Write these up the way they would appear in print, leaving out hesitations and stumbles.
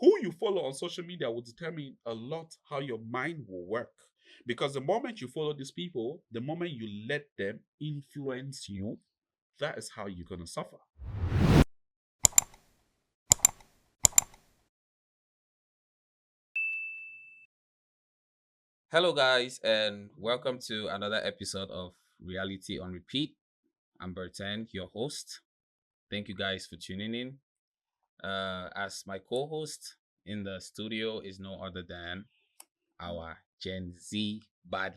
who you follow on social media will determine a lot how your mind will work. Because the moment you follow these people, the moment you let them influence you, that is how you're gonna suffer. Hello, guys, and welcome to another episode of Reality on Repeat. I'm Bertain, your host. Thank you guys for tuning in. As my co host in the studio is no other than our Gen Z buddy.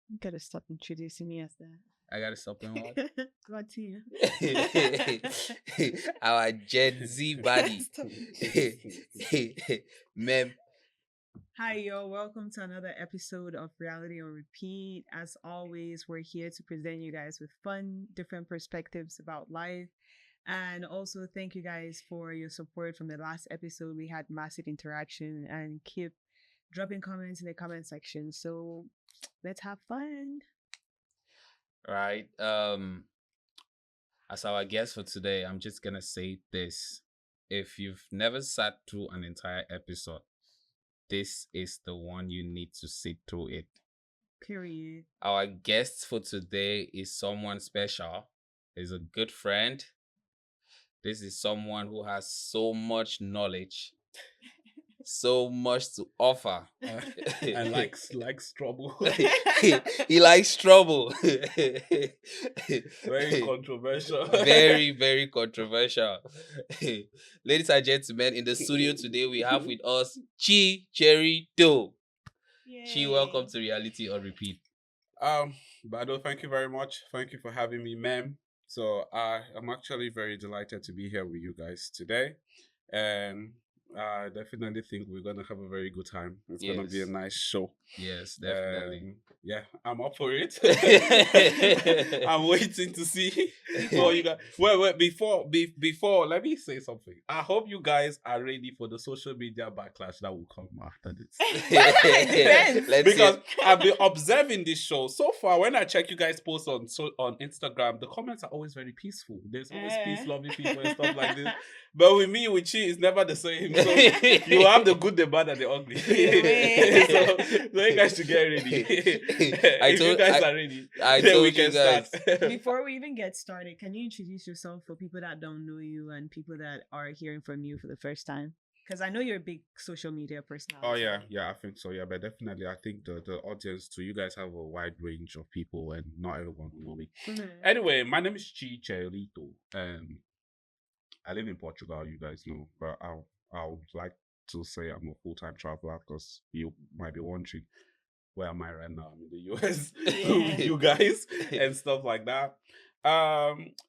You gotta stop introducing me as that. I gotta stop doing what? God to you. Our Gen Z buddy. Stop. Mem. Hi, yo. Welcome to another episode of Reality on Repeat. As always, we're here to present you guys with fun, different perspectives about life. And also, thank you guys for your support from the last episode. We had massive interaction and keep dropping comments in the comment section. So let's have fun. Right. As our guest for today, I'm just gonna say this. If you've never sat through an entire episode, this is the one you need to sit through it. Period. Our guest for today is someone special. He's a good friend. This is someone who has so much knowledge, so much to offer. And likes trouble. He likes trouble. Very controversial. Very, very controversial. Ladies and gentlemen, in the studio today we have with us Chi Cherito. Chi, welcome to Reality on Repeat. Bado, thank you very much. Thank you for having me, ma'am. So I am actually very delighted to be here with you guys today. And I definitely think we're gonna have a very good time. It's gonna be a Yes. nice show. Yes, definitely. Yeah, I'm up for it. I'm waiting to see what you guys. Wait. Before, let me say something. I hope you guys are ready for the social media backlash that will come after this. Let's Because see. I've been observing this show so far. When I check you guys post on Instagram, the comments are always very peaceful. There's always peace, loving people and stuff like this. But with me, with Chi, it's never the same. So you have the good, the bad, and the ugly. So you guys should get ready. If you guys are ready, I then told we can you guys. start. Before we even get started, can you introduce yourself for people that don't know you and people that are hearing from you for the first time? Because I know you're a big social media personality. Oh yeah, I think so. Yeah, but definitely, I think the audience too. You guys have a wide range of people, and not everyone will know me. Anyway, my name is Chi Cherito, and I live in Portugal. You guys know, but I would like to say I'm a full-time traveler because you might be wondering where am I right now? I'm in the US with you guys and stuff like that.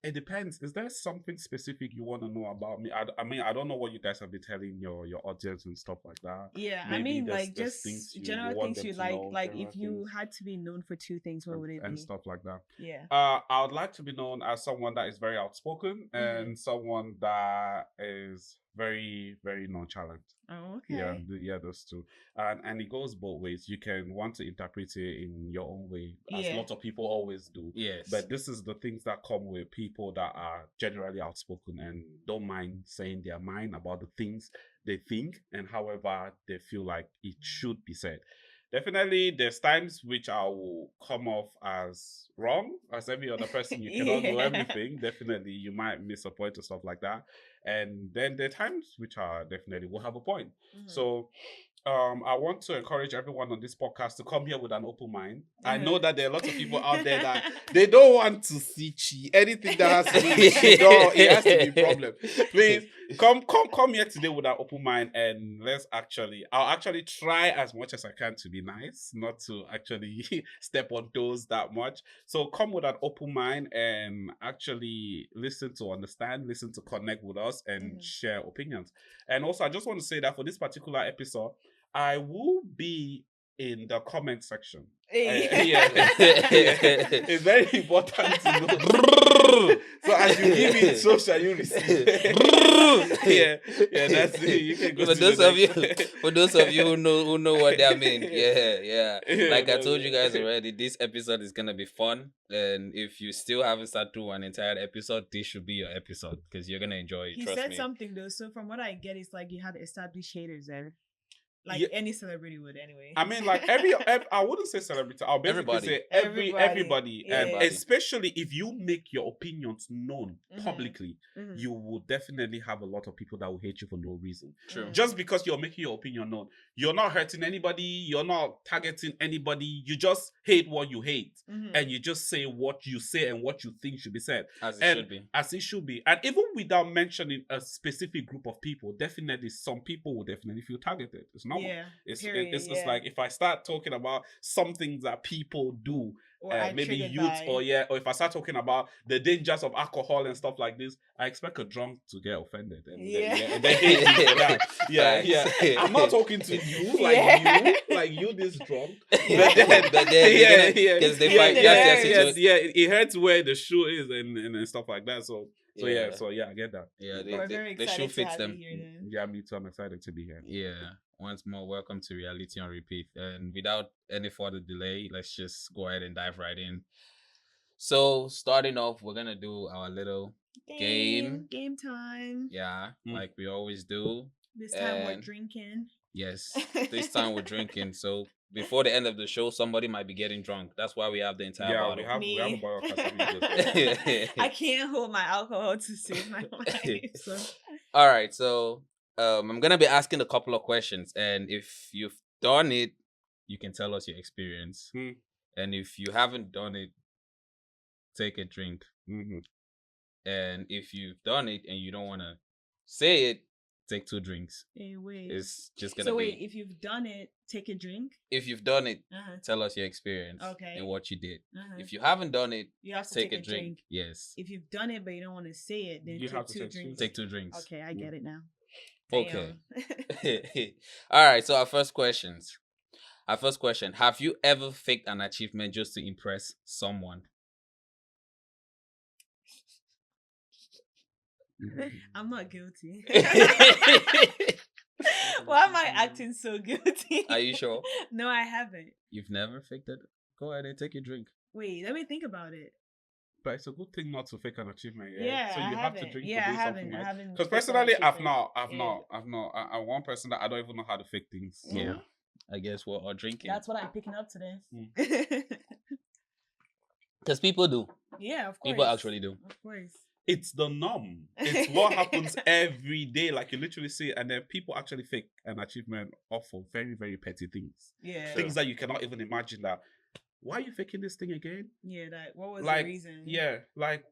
It depends. Is there something specific you want to know about me? I mean, I don't know what you guys have been telling your audience and stuff like that. Yeah, I Maybe mean, there's like just things you general want things them you to like. know, Like general if you things had to be known for two things, what would it and be? stuff like that. Yeah. I would like to be known as someone that is very outspoken and someone that is very, very nonchalant. Oh, okay. Yeah, those two, and it goes both ways. You can want to interpret it in your own way, as a Yeah. lot of people always do. Yes. But this is the things that come with people that are generally outspoken and don't mind saying their mind about the things they think and however they feel like it should be said. Definitely, there's times which I will come off as wrong, as every other person. You cannot know Yeah. everything. Definitely, you might miss a point or stuff like that. And then there are times which are definitely will have a point. So I want to encourage everyone on this podcast to come here with an open mind. I know that there are lots of people out there that they don't want to see Chi. Anything that has to do with Chi, no, it has to be a problem. Please come here today with an open mind and I'll actually try as much as I can to be nice, not to actually step on toes that much. So come with an open mind and actually listen to understand, listen to connect with us and share opinions. And also, I just want to say that for this particular episode, I will be in the comment section. Hey. Yeah. It's very important to know. So as you give it, so shall you receive. yeah, that's it. You can go For to those the of you, next. for those of you who know what that means, yeah. Like I that's told you guys it. already, this episode is gonna be fun, and if you still haven't sat through an entire episode, this should be your episode because you're gonna enjoy it. He Trust said me. something though. So from what I get, it's like you have established haters there. Like Yeah. any celebrity would anyway. I mean, like every I wouldn't say celebrity. I'll basically Everybody. say Everybody. everybody, and Everybody. especially if you make your opinions known Mhm. publicly, Mhm. you will definitely have a lot of people that will hate you for no reason. True. Mhm. Just because you're making your opinion known, you're not hurting anybody. You're not targeting anybody. You just hate what you hate, Mhm. and you just say what you say and what you think should be said, As it and should be. as it should be. And even without mentioning a specific group of people, definitely some people will definitely feel targeted. It's normal. Yeah. It's period, it's yeah. like if I start talking about some things that people do, Or I maybe triggered youth, by- or if I start talking about the dangers of alcohol and stuff like this, I expect a drunk to get offended and Yeah. and they hate me for that. Facts. I'm not talking to you Yeah. like you this drunk. Yeah. But then, But then you're gonna- 'cause they find- it hurts where the shoe is and stuff like that. So Yeah. I get that. Yeah, We're very the excited shoe to fits have them. you here then. Yeah, me too. I'm excited to be here. Yeah. Once more, welcome to Reality on Repeat. And without any further delay, let's just go ahead and dive right in. So, starting off, we're gonna do our little Game. Game time. yeah, Mm. like we always do. This time we're And- drinking. Yes, this time we're drinking. So before the end of the show, somebody might be getting drunk. That's why we have the entire Yeah, bottle. we have a Me. bottle of Casamigos. I can't hold my alcohol to save my life. So. All right, so I'm gonna be asking a couple of questions, and if you've done it, you can tell us your experience. Hmm. And if you haven't done it, take a drink. Mhm. And if you've done it and you don't want to say it, take 2 drinks. Hey, wait. It's just gonna So be. wait, if you've done it, take a drink. If you've done it, Uh-huh. tell us your experience Okay. and what you did. Uh-huh. If you haven't done it, You have to take a drink. Yes, If you've done it but you don't want to say it, then You take have to 2 take two. drinks. take 2 drinks. Okay, I get it now. Okay. Damn. All right. So our first questions. Our first question: have you ever faked an achievement just to impress someone? I'm not guilty. Are Why am I acting so guilty? you sure? No, I haven't. You've never faked it? Go ahead and take a drink. Wait, let me think about it. But it's a good thing not to fake an achievement. Yeah, So you I have to haven't. drink Yeah, to I do haven't. something. I Right? haven't. Because faked an personally, I've achievement. not. I'm one person that I don't even know how to fake things. So. Yeah. I guess we're all drinking. That's what I'm picking up today. Because people do. Yeah, of course. People actually do. Of course. It's the norm. It's what happens every day. Like you literally see it, and then people actually fake an achievement off of very, very petty things. Yeah. Things that you cannot even imagine that. Why are you faking this thing again? Yeah, that what was Like, the reason? Yeah, like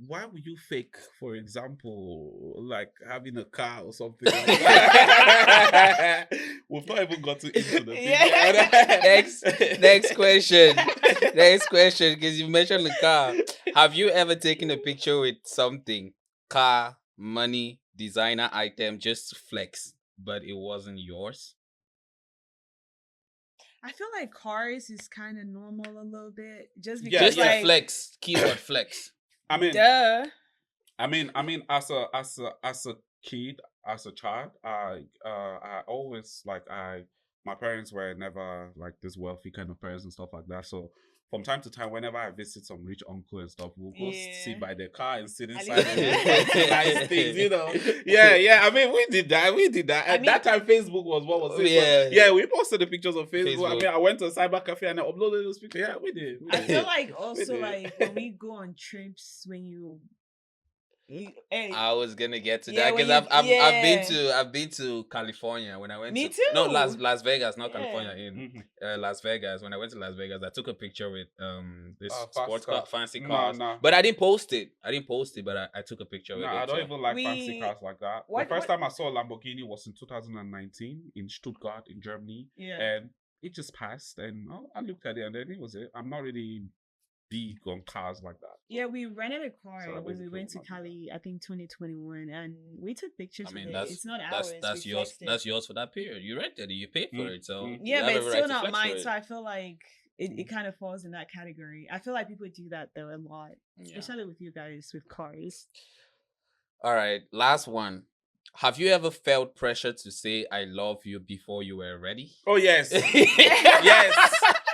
why would you fake, for example, like having a car or something? Like that? We've not even got into the thing. Yeah. Next question. Next question, because you mentioned the car. Have you ever taken a picture with something, car, money, designer item, just to flex, but it wasn't yours? I feel like cars is kind of normal a little bit, just Yeah, because Just like to flex. Keyword flex. I mean, duh. I mean, as a kid, as a child, I always my parents were never like this wealthy kind of parents and stuff like that. So from time to time, whenever I visit some rich uncle and stuff, we'll go Yeah. sit by their car and sit At inside least- and do nice things, you know. Yeah. I mean, we did that. I At that time, Facebook was what was it? Yeah. Yeah, we posted the pictures on Facebook. I Facebook. mean, I went to a cyber cafe and I uploaded those pictures. Yeah, we did. I feel like also did. like when we go on trips, when you hey, I was gonna get to Yeah, that when because you- I've been to California when I went. Me to, too. No, Las Vegas, not Yeah. California. In Mhm. Las Vegas, when I went to Las Vegas, I took a picture with this Fast sports car, cars. fancy No, cars. no. But I didn't post it. But I took a picture No, with I it. don't so- even like We- fancy cars like that. What- the first what- time I saw a Lamborghini was in 2019 in Stuttgart in Germany, yeah. and it just passed. And I looked at it, and then it was it. I'm not really big on cars like that. Yeah, we rented a car So I when we basically went to not do that. Cali, I think 2021, and we took pictures I mean, with that's it. It's not ours. that's we yours. flexed it. That's yours for that period. You rented it. You paid for Mm, it. So mm. you Yeah, have but every it's right still to not flex mine. for it. So I feel like it kind of falls in that category. I feel like people do that though a lot, Yeah. especially with you guys with cars. All right, last one. Have you ever felt pressure to say I love you before you were ready? Oh yes, yes,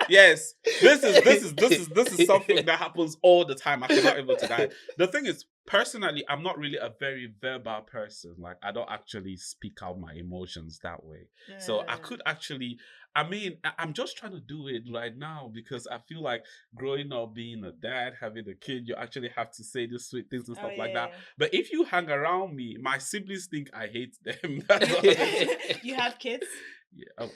yes. This is something that happens all the time. I cannot even deny. The thing is, personally, I'm not really a very verbal person. Like, I don't actually speak out my emotions that way. So I could actually, I mean, I'm just trying to do it right now because I feel like growing up, being a dad, having a kid, you actually have to say these sweet things and stuff like that. But if you hang around me, my siblings think I hate them. You have kids?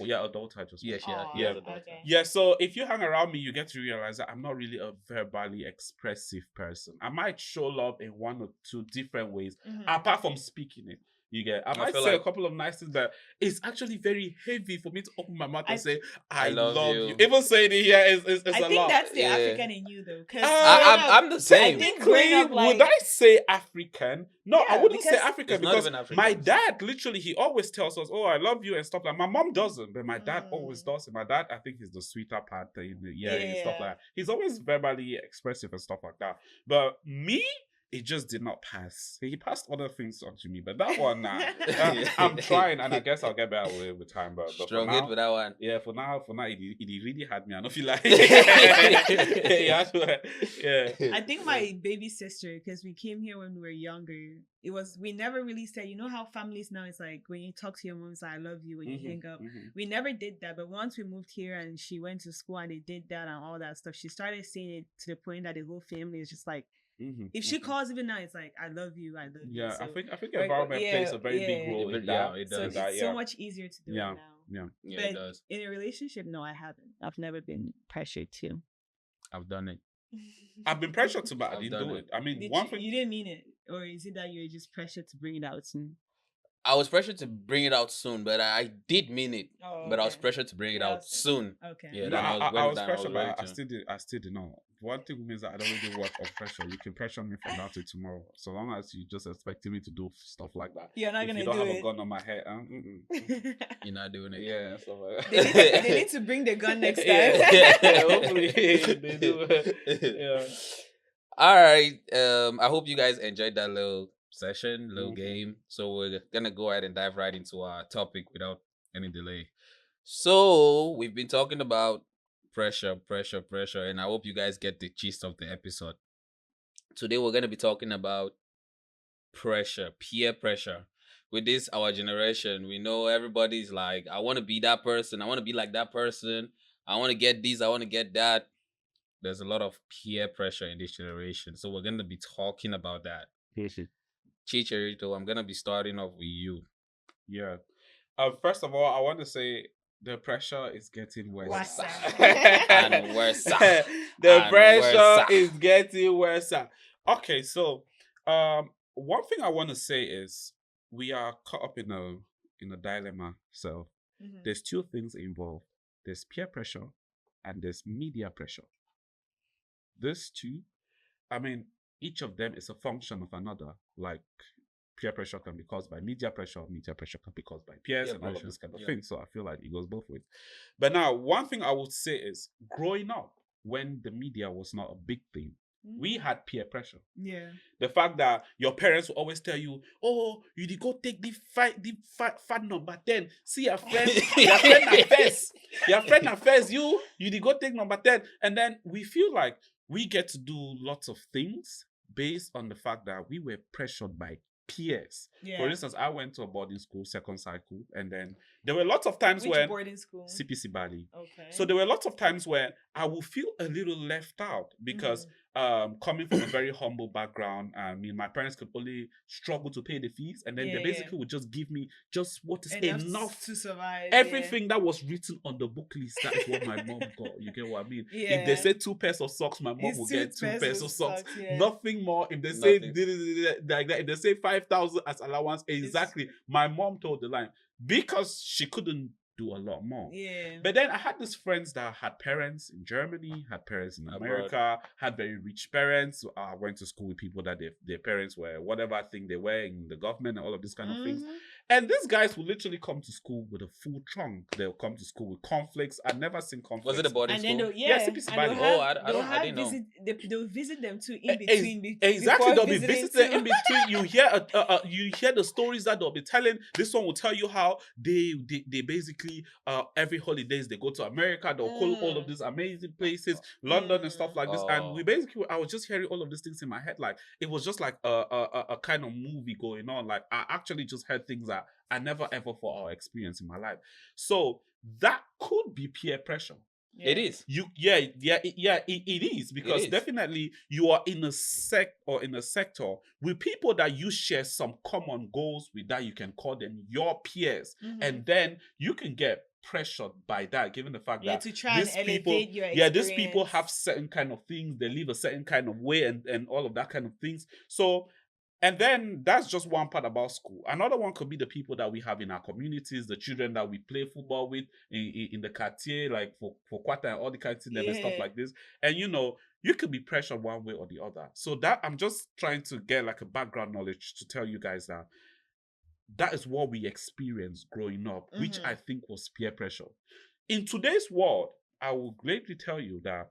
Yeah, adult I just Yeah, yeah. Okay. Yeah, so if you hang around me, you get to realize that I'm not really a verbally expressive person. I might show love in one or two different ways, apart from speaking it. You get, I might feel say like- a couple of nice things, but it's actually very heavy for me to open my mouth and say, I love you. Even saying it here is I a think lot. that's the Yeah. African in you though, because I'm the same. I think growing up, Would I say African? No, I Yeah, wouldn't say because African It's not because even African. my dad literally he always tells us, "Oh, I love you" and stuff like. My mom doesn't, but my dad always does. And my dad, I think, he's the sweeter part. And stuff like that. He's always verbally expressive and stuff like that. But me, it just did not pass. He passed other things on to me, but that one, nah. I'm trying, and I guess I'll get better with time. But for Strong now, hit for that one. yeah, for now, it really had me. I don't feel like, yeah. I think my baby sister, because we came here when we were younger, we never really said, you know how families now, it's like when you talk to your mom, it's like, I love you when you hang up. We never did that. But once we moved here and she went to school and they did that and all that stuff, she started saying it to the point that the whole family is just like, if she calls even now, it's like, I love you, I love you. Yeah, So, I think environment plays a very big role in that. Yeah, it so does. it's so much easier to do it now. Yeah, But it does. in a relationship, no, I haven't. I've never been pressured to. I've done it. I've been pressured to, but I I've didn't done do it. it. I mean, Did one you, thing. you didn't mean it, or is it that you're just pressured to bring it out soon? I was pressured to bring it out soon, but I did mean it. Oh, But I was okay. pressured to bring it out soon. Okay. Yeah, No, then I was when pressured, ready but I to. still did not. One thing means that I don't really work on pressure. You can pressure me from now to tomorrow, so long as you just expecting me to do stuff like that. You're not If gonna you don't do have it. a gun on my head, You're not doing it. yeah, stuff like they, that. they need to bring the gun next time. Yeah, hopefully they do. Yeah. All right. I hope you guys enjoyed that little session, little Mhm. game. So we're gonna go ahead and dive right into our topic without any delay. So we've been talking about pressure, and I hope you guys get the gist of the episode. Today we're gonna be talking about pressure, peer pressure. With this, our generation, we know everybody's like, I want to be that person, I want to be like that person, I want to get this, I want to get that. There's a lot of peer pressure in this generation. So we're gonna be talking about that. Chi Cherito, I'm gonna be starting off with you. Yeah. First of all, I want to say the pressure is getting worse. Worse. And worse. The And pressure worse. is getting worse. Okay, so one thing I want to say is we are caught up in a dilemma. So there's two things involved. There's peer pressure and there's media pressure. These two, I mean, each of them is a function of another. Like peer pressure can be caused by media pressure can be caused by peers and all of this kind of thing. So I feel like it goes both ways. But now, one thing I would say is growing up when the media was not a big thing, we had peer pressure. Yeah. The fact that your parents will always tell you, "Oh, you did go take the fat number 10. See your friend, your friend at first. Your friend at first, you did go take number 10." And then we feel like we get to do lots of things based on the fact that we were pressured by peers. Yeah. For instance, I went to a boarding school, second cycle, and then there were lots of times Which when boarding school? CPC Bali. Okay. So there were lots of times where I would feel a little left out because coming from a very humble background, I mean, my parents could only struggle to pay the fees, and then they basically would just give me just what is enough to survive. Everything that was written on the book list, that is what my mom got. You get what I mean? If they say 2 pairs of socks, my mom will get 2 pairs of socks. Nothing more. If they say like that, if they say 5,000 as allowance, exactly. My mom told the line because she couldn't do a lot more. Yeah. But then I had these friends that had parents in Germany, had parents in America, had very rich parents. I went to school with people that their parents were whatever thing they were in the government and all of these kind of things. And these guys will literally come to school with a full trunk. They'll come to school with cornflakes. I've never seen cornflakes. Was it a boarding And then school? they'll, CPC and boarding. I didn't know. They'll visit them too E- in between. Exactly, before they'll be visiting visiting too. in between. You hear the stories that they'll be telling. This one will tell you how they basically every holidays they go to America. They'll call all of these amazing places, London and stuff like this. And we basically, I was just hearing all of these things in my head, like it was just like a kind of movie going on. Like I actually just heard things that I never ever thought or experienced in my life. So that could be peer pressure. Yeah. It is. It is, because It is. definitely you are in a sector with people that you share some common goals with, that you can call them your peers, Mhm. and then you can get pressured by that, given the fact that to try and these elevate people, your these people experience. have certain kind of things, they live a certain kind of way, and all of that kind of things. So, and then that's just one part about school. Another one could be the people that we have in our communities, the children that we play football with in the quartier, like for quarter and all the kind of things and stuff Yeah. like this. And you could be pressured one way or the other. So that I'm just trying to get like a background knowledge to tell you guys that is what we experienced growing up, which Mhm. I think was peer pressure. In today's world, I will gladly tell you that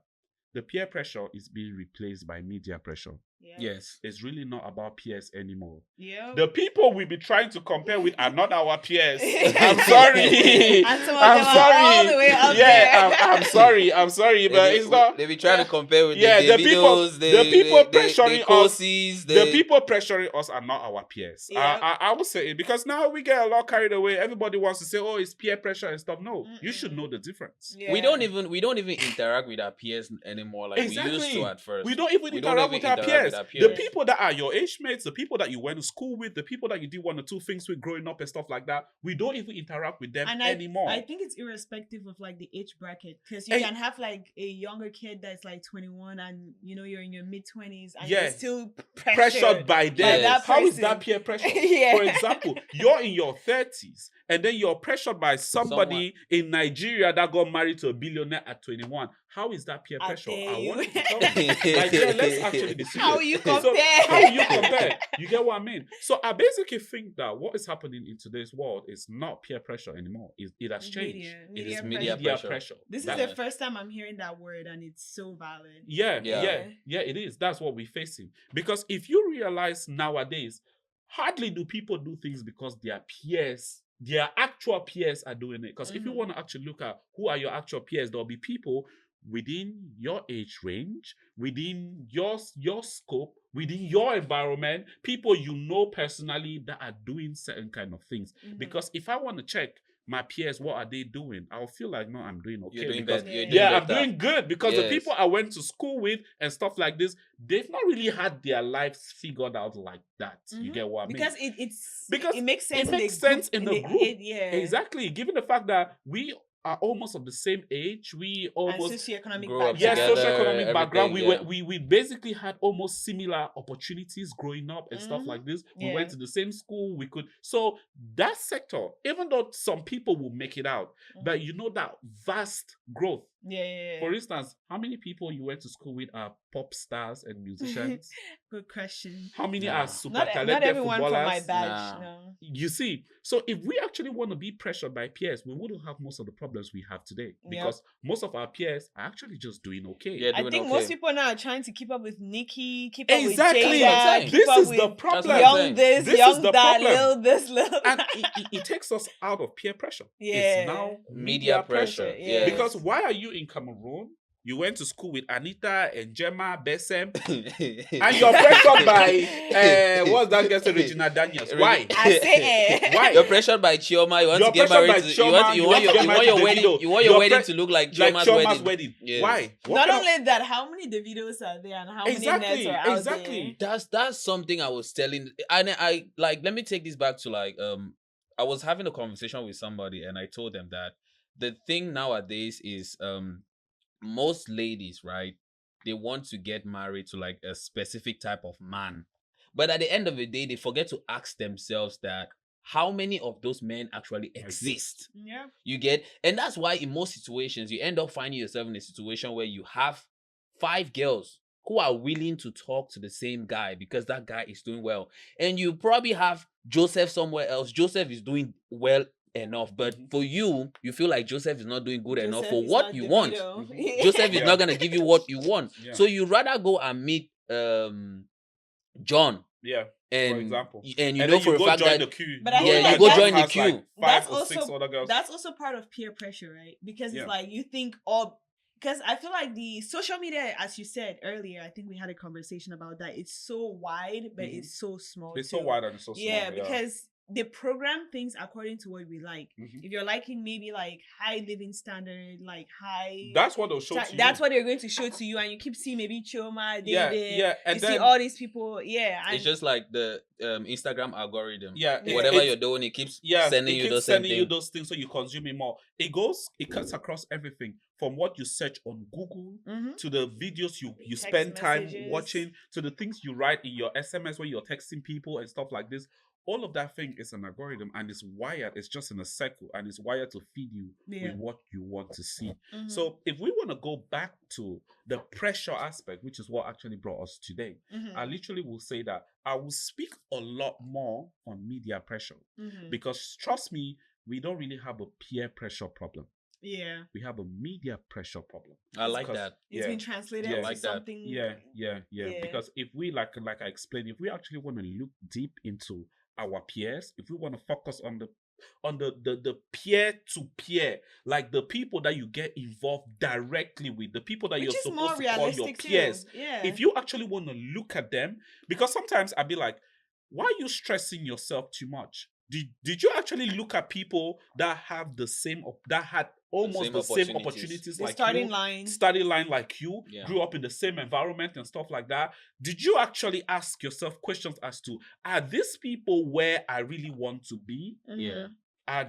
the peer pressure is being replaced by media pressure. Yeah. Yes. It's really not about peers anymore. Yeah. The people we be trying to compare with are not our peers. I'm sorry. And some of I'm them are sorry. all the way up yeah, there. I'm sorry. I'm sorry, but it's not. They be trying to compare with Yeah, the the people- Davidos, the people pressuring us- Kosi's, The people pressuring us are not our peers. Yeah. I would say it, because now we get a lot carried away. Everybody wants to say, "Oh, it's peer pressure and stuff." No, you should know the difference. Yeah. We don't even interact with our peers anymore like we used Exactly. to at first. We don't even We don't interact even with our interact peers. with our The peers. people that are your age mates, the people that you went to school with, the people that you did one or two things with growing up and stuff like that, we don't even interact with them And anymore. I think it's irrespective of like the age bracket, because you And- can have like a younger kid that's like 21 and you're in your mid 20s and Yeah. you're still pressured by them. Yes. that How is person. that peer pressure? Yeah. For example, you're in your 30s and then you're pressured by somebody in Nigeria that got married to a billionaire at 21. How is that peer I pressure? tell I you. want you to tell me. Like, yeah, let's actually be serious. How you So, compare? how you compare? You get what I mean? So I basically think that what is happening in today's world is not peer pressure anymore. It has changed. Media It is pressure. media pressure. This is That- the first time I'm hearing that word and it's so valid. Yeah, Yeah. it is. That's what we're facing. Because if you realize nowadays, hardly do people do things because their peers, their actual peers are doing it. Because if you Mhm. want to actually look at who are your actual peers, there'll be people within your age range, within your scope, within your environment, people you know personally that are doing certain kind of things. Mhm. Because if I want to check my peers, what are they doing? I'll feel like, no, I'm doing okay. You're doing because better. You're Yeah, I'm better. doing good, because the Yes. people I went to school with and stuff like this, they've not really had their lives figured out like that. You Mhm. get what I mean? Because Because it makes sense. it makes sense in the group. Yeah. Exactly. Given the fact that we are almost of the same age, we And almost socioeconomic grow up yeah, background. together, socioeconomic background. everything, We basically had almost similar opportunities growing up and stuff Mhm. like this. We Yeah. went to the same school. We could that sector, even though some people will make it out, but that vast growth. Yeah. For instance, how many people you went to school with are pop stars and musicians? Good question. How many Nah. are super Not talented everyone from my footballers? batch. Nah. No. You see, so if we actually want to be pressured by peers, we wouldn't have most of the problems we have today, because most of our peers are actually just doing okay. Yeah, I doing think okay. most people now are trying to keep up with Nicki, keep up Exactly. with That's what I'm Jada, saying. keep This up is the with problem. That's what I'm young saying. this, This is young the that, problem. little this, little And that. it takes us out of peer pressure. Yeah. It's now Media pressure. Yeah. Because why are you in Cameroon? You went to school with Anita and Gemma Besem, and you're pressured by what's that girl, Regina Daniels? Why? I say, Why? You're pressured by Chioma. You want You're to get pressured married. by To, Chioma, you want your wedding. Davido. You want your You're wedding pre- to look like Like Chioma's Chioma's wedding. wedding. Yes. Why? What not kind of- only that, how many Davidos are there and how many Exactly, nets are out exactly. That's something I was telling. And I like. Let me take this back to I was having a conversation with somebody and I told them that the thing nowadays is most ladies, right? They want to get married to like a specific type of man. But at the end of the day, they forget to ask themselves that how many of those men actually exist. there? Yeah. You get? And that's why in most situations, you end up finding yourself in a situation where you have 5 girls who are willing to talk to the same guy because that guy is doing well. And you probably have Joseph somewhere else. Joseph is doing well enough, but for you feel like Joseph is not doing good enough for what you want. Joseph is not gonna give you what you want. So you rather go and meet John. Yeah. And, for example, and you and know then for you a go fact join that the queue. But I feel you like go that join the has, queue. like, That's 5 or 6 also other girls. that's also part of peer pressure, right? Because Yeah. it's like you think all because I feel like the social media, as you said earlier, I think we had a conversation about that. It's so wide, but Mhm. it's so small. It's too. so wide and it's so small. Yeah, because they program things according to what we like. Mhm. If you're liking maybe like high living standard, like high, that's what they'll show to you. that's what they're going to show to you, and you keep seeing maybe Chioma, Yeah, David. yeah, and you then see all these people. Yeah, and It's just like the Instagram algorithm. yeah, Whatever you're doing, it keeps sending you those same you thing. those things, so you consume it more. It cuts across everything from what you search on Google to the videos you Text spend time messages. watching to the things you write in your SMS when you're texting people and stuff like this. All of that thing is an algorithm and it's wired. It's just in a circle and it's wired to feed you with what you want to see. So if we want to go back to the pressure aspect, which is what actually brought us today, I literally will say that I will speak a lot more on media pressure because trust me, we don't really have a peer pressure problem. Yeah. We have a media pressure problem. I like that. It's been translated I to like that. something. Yeah. Because if we like I explained, if we actually want to look deep into our peers, if we want to focus on the peer to peer, like the people that you get involved directly with, the people that Which you're is more supposed to call your realistic too. peers. Yeah. If you actually want to look at them, because sometimes I'd be like, why are you stressing yourself too much? Did you actually look at people that have the same that had almost the same opportunities the like starting you, starting line like you, grew up in the same environment and stuff like that? Did you actually ask yourself questions as to, are these people where I really want to be? Yeah.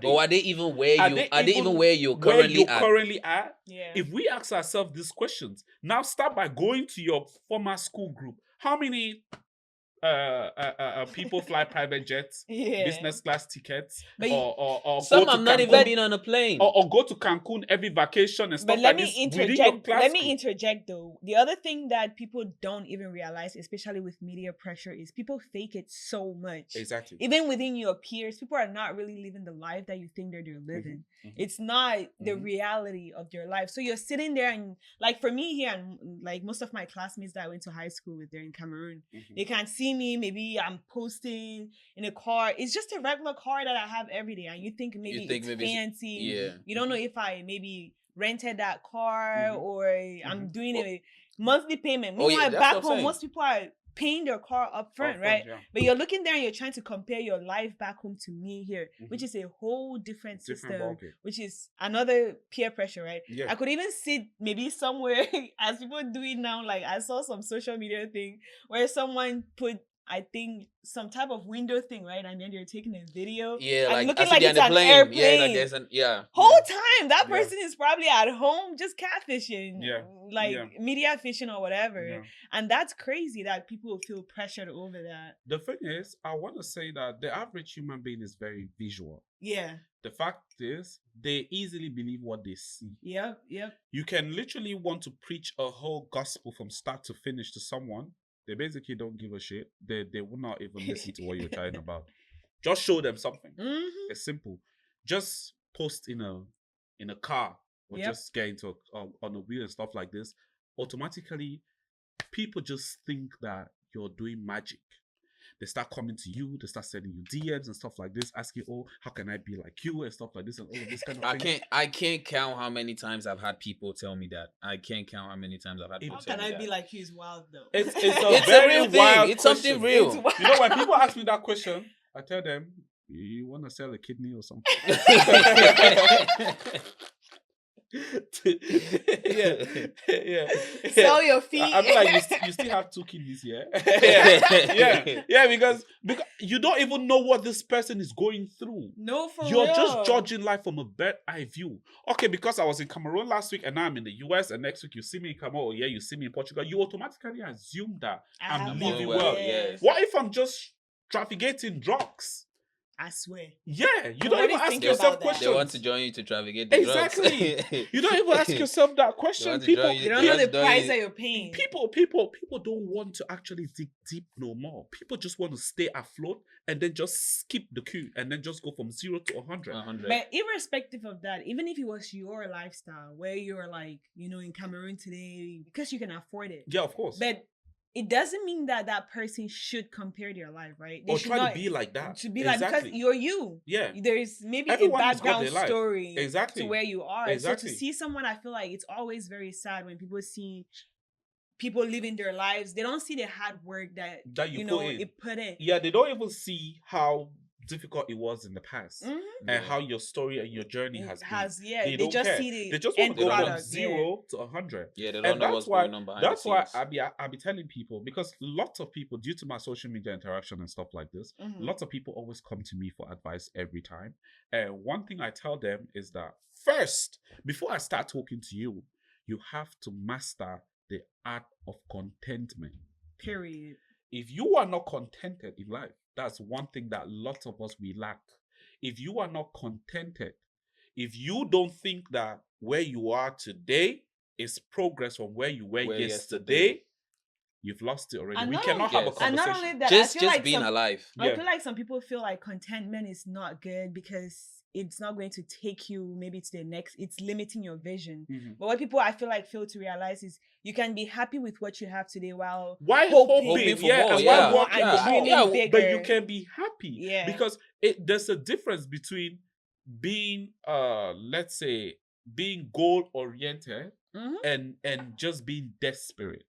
Or are they even where you currently at? Yeah. If we ask ourselves these questions, now start by going to your former school group. How many people fly private jets, business class tickets, or some go have to not Cancun, even been on a plane, or go to Cancun every vacation and stuff like this. Let me interject though. The other thing that people don't even realize, especially with media pressure, is people fake it so much. Exactly. Even within your peers, people are not really living the life that you think they're living. It's not the reality of their life. So you're sitting there and, like, for me here, and like most of my classmates that I went to high school with, they're in Cameroon. They can't see me. Maybe I'm posting in a car. It's just a regular car that I have every day, and you think maybe it's fancy. Yeah. You don't know if I maybe rented that car or I'm doing a monthly payment. Meanwhile, back home, most people are paying their car up front, right? Yeah. But you're looking there and you're trying to compare your life back home to me here, which is a whole different system, which is another peer pressure, right? Yeah. I could even sit maybe somewhere as people do it now. Like I saw some social media thing where someone put, I think, some type of window thing, right? And then you're taking a video. Yeah, and like looking like it's an airplane. Yeah, like there's whole time that person is probably at home just catfishing. Yeah. Like media fishing or whatever. Yeah. And that's crazy that people feel pressured over that. The thing is, I want to say that the average human being is very visual. Yeah. The fact is, they easily believe what they see. Yep. You can literally want to preach a whole gospel from start to finish to someone. They basically don't give a shit. They will not even listen to what you're chatting about. Just show them something. It's simple. Just post in a car or just get into on a wheel and stuff like this. Automatically, people just think that you're doing magic. They start coming to you. They start sending you DMs and stuff like this, asking, "Oh, how can I be like you?" and stuff like this and all of this kind of thing. I can't count how many times I've had people tell me that. I can't count how many times I've had people tell me that. How can I be like you is wild though. It's a very real wild thing. It's question. something real. You know, when people ask me that question, I tell them, "You want to sell a kidney or something?" yeah. Sell your feet. I mean, like you still have 2 kidneys here. yeah. Because you don't even know what this person is going through. No, for You're real. just judging life from a bird eye view. Okay, because I was in Cameroon last week and now I'm in the US, and next week you see me in Cameroon, or you see me in Portugal, you automatically assume that I'm living well. Yes. What if I'm just trafficating drugs? I swear. Yeah, you So don't what do even you ask think yourself about that? questions. They want to join you to trafficate the drugs. Exactly. You don't even ask yourself that They question. want to join you- They don't they know want the to join price you- that you're paying. People don't want to actually dig deep no more. People just want to stay afloat and then just skip the queue and then just go from 0 to 100. 100. But irrespective of that, even if it was your lifestyle where you're like, in Cameroon today because you can afford it. Yeah, of course. But it doesn't mean that that person should compare their life, right? They or should try not to be like that. to be like because Exactly. you're you. Yeah. There's maybe Everyone a has got background their life. story Exactly. to where you are. Exactly. So to see someone, I feel like it's always very sad when people see people living their lives. They don't see the hard work that you put in. it put in. Yeah, they don't even see how difficult it was in the past Mhm. and how your story and your journey has been. They don't just care. see the They just want end to go from product. 0 to 100. Yeah, they don't And know that's what's why going on behind that's the why scenes. I be telling people, because lots of people, due to my social media interaction and stuff like this, Mhm. lots of people always come to me for advice every time. And one thing I tell them is that first, before I start talking to you, you have to master the art of contentment. Period. If you are not contented in life, that's one thing that lots of us we lack. If you are not contented, if you don't think that where you are today is progress from where you were yesterday, you've lost it already. And We not cannot only- have a Yes. And conversation. not only that, Just I feel like being alive. I Yeah. feel like some people feel like contentment is not good because it's not going to take you maybe to the next. It's limiting your vision. Mhm. But what people I feel like fail to realize is you can be happy with what you have today while Why hoping hoping, for yeah, more, and yeah. why working and for more? dreaming Yeah, bigger. But you can be happy, Yeah. because there's a difference between being let's say being goal oriented Mhm. and just being desperate.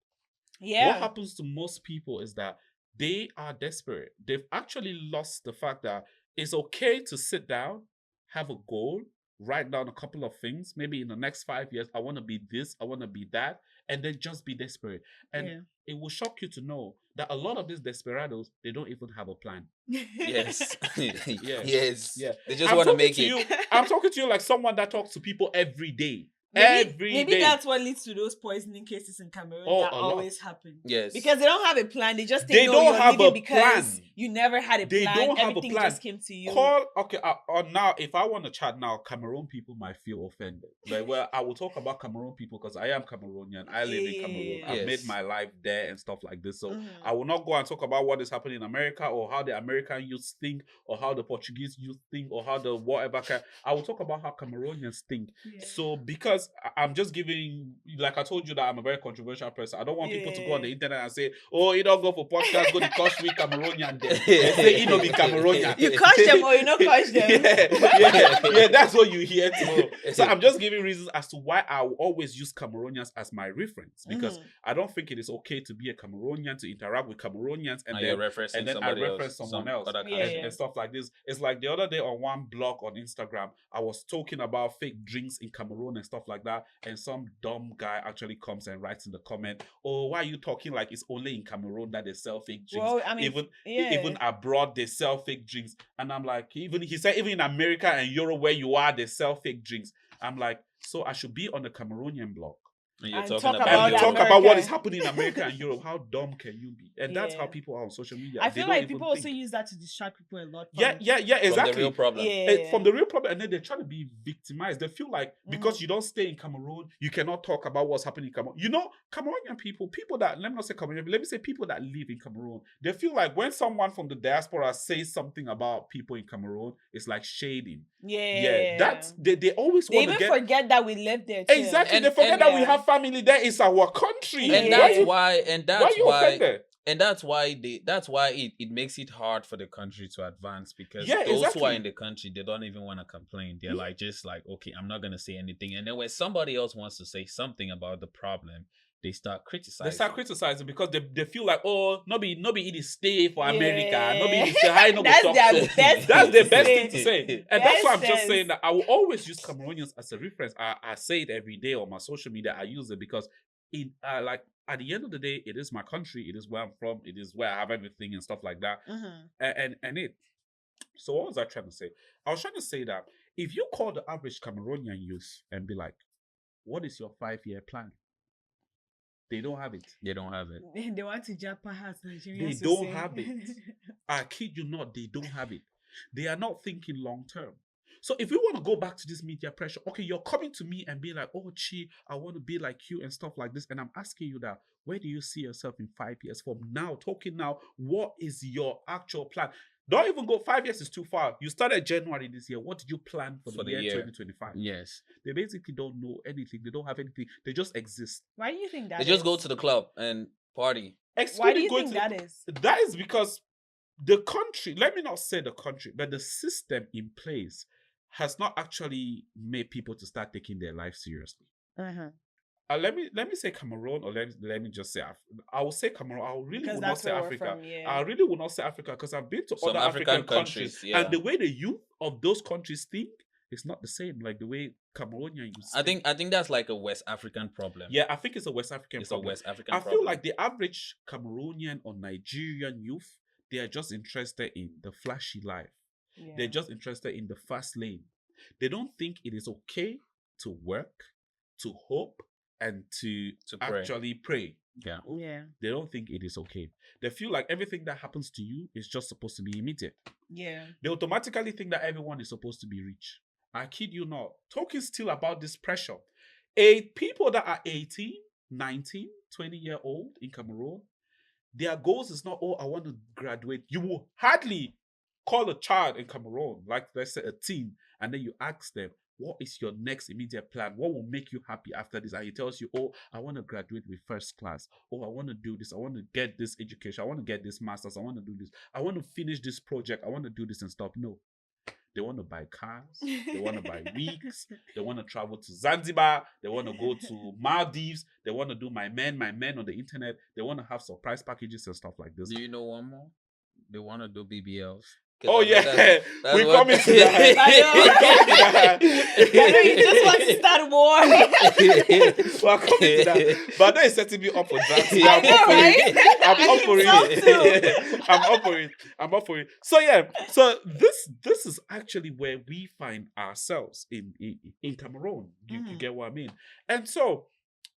Yeah. What happens to most people is that they are desperate. They've actually lost the fact that it's okay to sit down, have a goal, write down a couple of things. Maybe in the next 5 years, I want to be this, I want to be that, and then just be desperate. And Yeah. it will shock you to know that a lot of these desperados, they don't even have a plan. Yes. Yeah. Yes. Yeah. They just I'm want to talking make to it. you. I'm talking to you like someone that talks to people every day. Maybe that's what leads to those poisoning cases in Cameroon that a lot. always happen. Yes. Because they don't have a plan. They just They think, no, don't you're have living a because plan. you never had a They plan. don't have a Everything plan. just came to you. Now if I want to chat now, Cameroon people might feel offended. But well, I will talk about Cameroon people because I am Cameroonian. I live in Cameroon. I've made Yes. my life there and stuff like this. So Mhm. I will not go and talk about what is happening in America or how the American youth think or how the Portuguese youth think or how the whatever. I will talk about how Cameroonians think. Yeah. So because I'm just giving, like I told you that I'm a very controversial person. I don't want people to go on the internet and say, "Oh, you don't go for podcast, go to Kosh with Cameroonian." Then they say, "You know, be Cameroonian." You catch them or you not catch them. yeah, that's what you hear too. So I'm just giving reasons as to why I will always use Cameroonians as my reference, because Mhm. I don't think it is okay to be a Cameroonian, to interact with Cameroonians and And then you're referencing and then I somebody reference else, someone some else other Yeah, country. yeah. and stuff like this. It's like the other day on one blog on Instagram, I was talking about fake drinks in Cameroon and stuff like that, and some dumb guy actually comes and writes in the comment, "Oh, why are you talking like it's only in Cameroon that they sell fake drinks? Well, I mean, Even abroad they sell fake drinks." And I'm like, he said even in America and Europe where you are, they sell fake drinks. I'm like, so I should be on the Cameroonian blog And you're And talking talk about about and Europe. talk America. about what is happening in America and Europe. How dumb can you be? And that's how Yeah. people are on social media. I They feel don't like even people also think. use that to distract people a lot. Yeah, From exactly. the real problem. From the real problem, and then they're trying to be victimized. They feel like Mm-hmm. because you don't stay in Cameroon, you cannot talk about what's happening in Cameroon. You know, Cameroonian people that, let me not say Cameroonian, let me say people that live in Cameroon, they feel like when someone from the diaspora says something about people in Cameroon, it's like shading. Yeah. That's they always They want to even get forget that we live there too. exactly. And- they forget and- that we yeah. have family there. It's our country. Yeah. And Why that's you- why why are you offended? that's why it makes it hard for the country to advance, because Yeah, those who exactly. are in the country, they don't even want to complain. They're like, just like, okay, I'm not gonna say anything. And then when somebody else wants to say something about the problem, they start criticizing. They start criticizing because they feel like, oh, nobody it is stay for Yeah. America. Nobody say hi, no go That's talk their so. best That's thing the to best say. thing to say. And that's why I'm just Best saying sense. that I will always use Cameroonians as a reference. I say it every day on my social media. I use it because like at the end of the day, it is my country. It is where I'm from. It is where I have everything and stuff like that. Mhm. And it. So what was I trying to say? I was trying to say that if you call the average Cameroonian youth and be like, what is your 5-year plan? They don't have it. They don't have it. They want to Japan as Nigerians. They to don't say. have it. I kid you not, they don't have it. They are not thinking long term. So if we want to go back to this media pressure, okay, you're coming to me and be like, oh, Chi, I want to be like you and stuff like this. And I'm asking you that, where do you see yourself in 5 years from now? Talking now, what is your actual plan? Don't even go 5 years is too far. You started January this year. What did you plan for the year 2025? Yes. They basically don't know anything. They don't have anything. They just exist. Why do you think that They just go to the club and party. Why do you think that is? That is because the country, let me not say the country, but the system in place has not actually made people to start taking their life seriously. Let me say Cameroon, or let me just say I will say Cameroon. I really will not say Africa. I really will not say Africa because I've been to Some other African countries, yeah. and the way the youth of those countries think is not the same like the way Cameroonian youth. I think that's like a West African problem. Yeah, I think it's a West African problem. A West African I problem. feel like the average Cameroonian or Nigerian youth, they are just interested in the flashy life. Yeah. They're just interested in the fast lane. They don't think it is okay to work, to hope, and to actually pray. Yeah. They don't think it is okay. They feel like everything that happens to you is just supposed to be immediate. Yeah. They automatically think that everyone is supposed to be rich. I kid you not. Talking still about this pressure. People that are 18, 19, 20-year-old in Cameroon, their goals is not, oh, I want to graduate. You will hardly call a child in Cameroon, like let's say a teen, and then you ask them, what is your next immediate plan? What will make you happy after this? And he tells you, oh, I want to graduate with first class. Oh, I want to do this. I want to get this education. I want to get this master's. I want to do this. I want to finish this project. I want to do this and stuff. No. They want to buy cars. They want to buy wigs. They want to travel to Zanzibar. They want to go to Maldives. They want to do my men on the internet. They want to have surprise packages and stuff like this. Do you know one more? They want to do BBLs. Oh yeah, we come into that. I know you just want to start war. We're coming to that, but that is setting me up for that. I'm up for it. So yeah, so this is actually where we find ourselves in Cameroon. You get what I mean? And so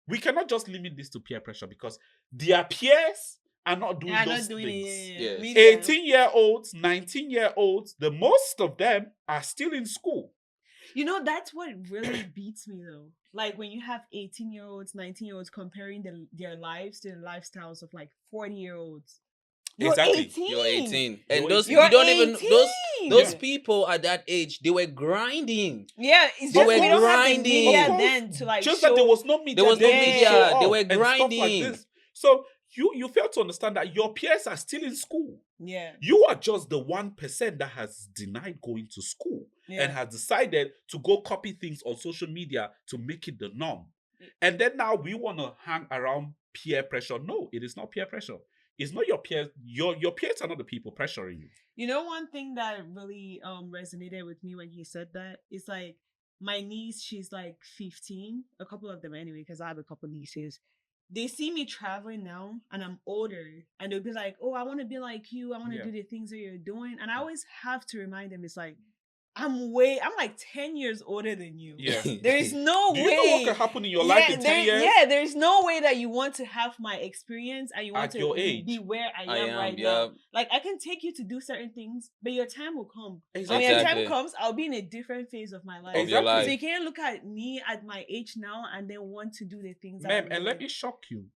we cannot just limit this to peer pressure because their peers are not doing those things. 18-year-olds, 19-year-olds, the most of them are still in school. You know, that's what really beats me though. Like when you have 18-year-olds, 19-year-olds comparing their lives to the lifestyles of like 40-year-olds. Exactly. 18. You're 18. And those You're you don't 18. even those people at that age, they were grinding. Yeah, it's they just were we don't grinding. have the media then to like just show. that there was no media. There was no media. They were grinding. Like this. So you fail to understand that your peers are still in school. Yeah. You are just the 1% that has denied going to school and has decided to go copy things on social media to make it the norm. And then now we want to hang around peer pressure. No, it is not peer pressure. It's not your peers. Your peers are not the people pressuring you. You know, one thing that really resonated with me when he said that is like my niece, she's like 15, a couple of them anyway, because I have a couple nieces. They see me traveling now and I'm older and they'll be like, oh, I want to be like you. I want to do the things that you're doing. And I always have to remind them, it's like, I'm like 10 years older than you. Yeah. There is no way. Do you know what can happen in your life in 10 years? Yeah, there's no way that you want to have my experience and you want at to your age. be where I am right now. Like, I can take you to do certain things, but your time will come. Exactly. When your time comes, I'll be in a different phase of my life. Exactly. So you can't look at me at my age now and then want to do the things Mem, and let me shock you.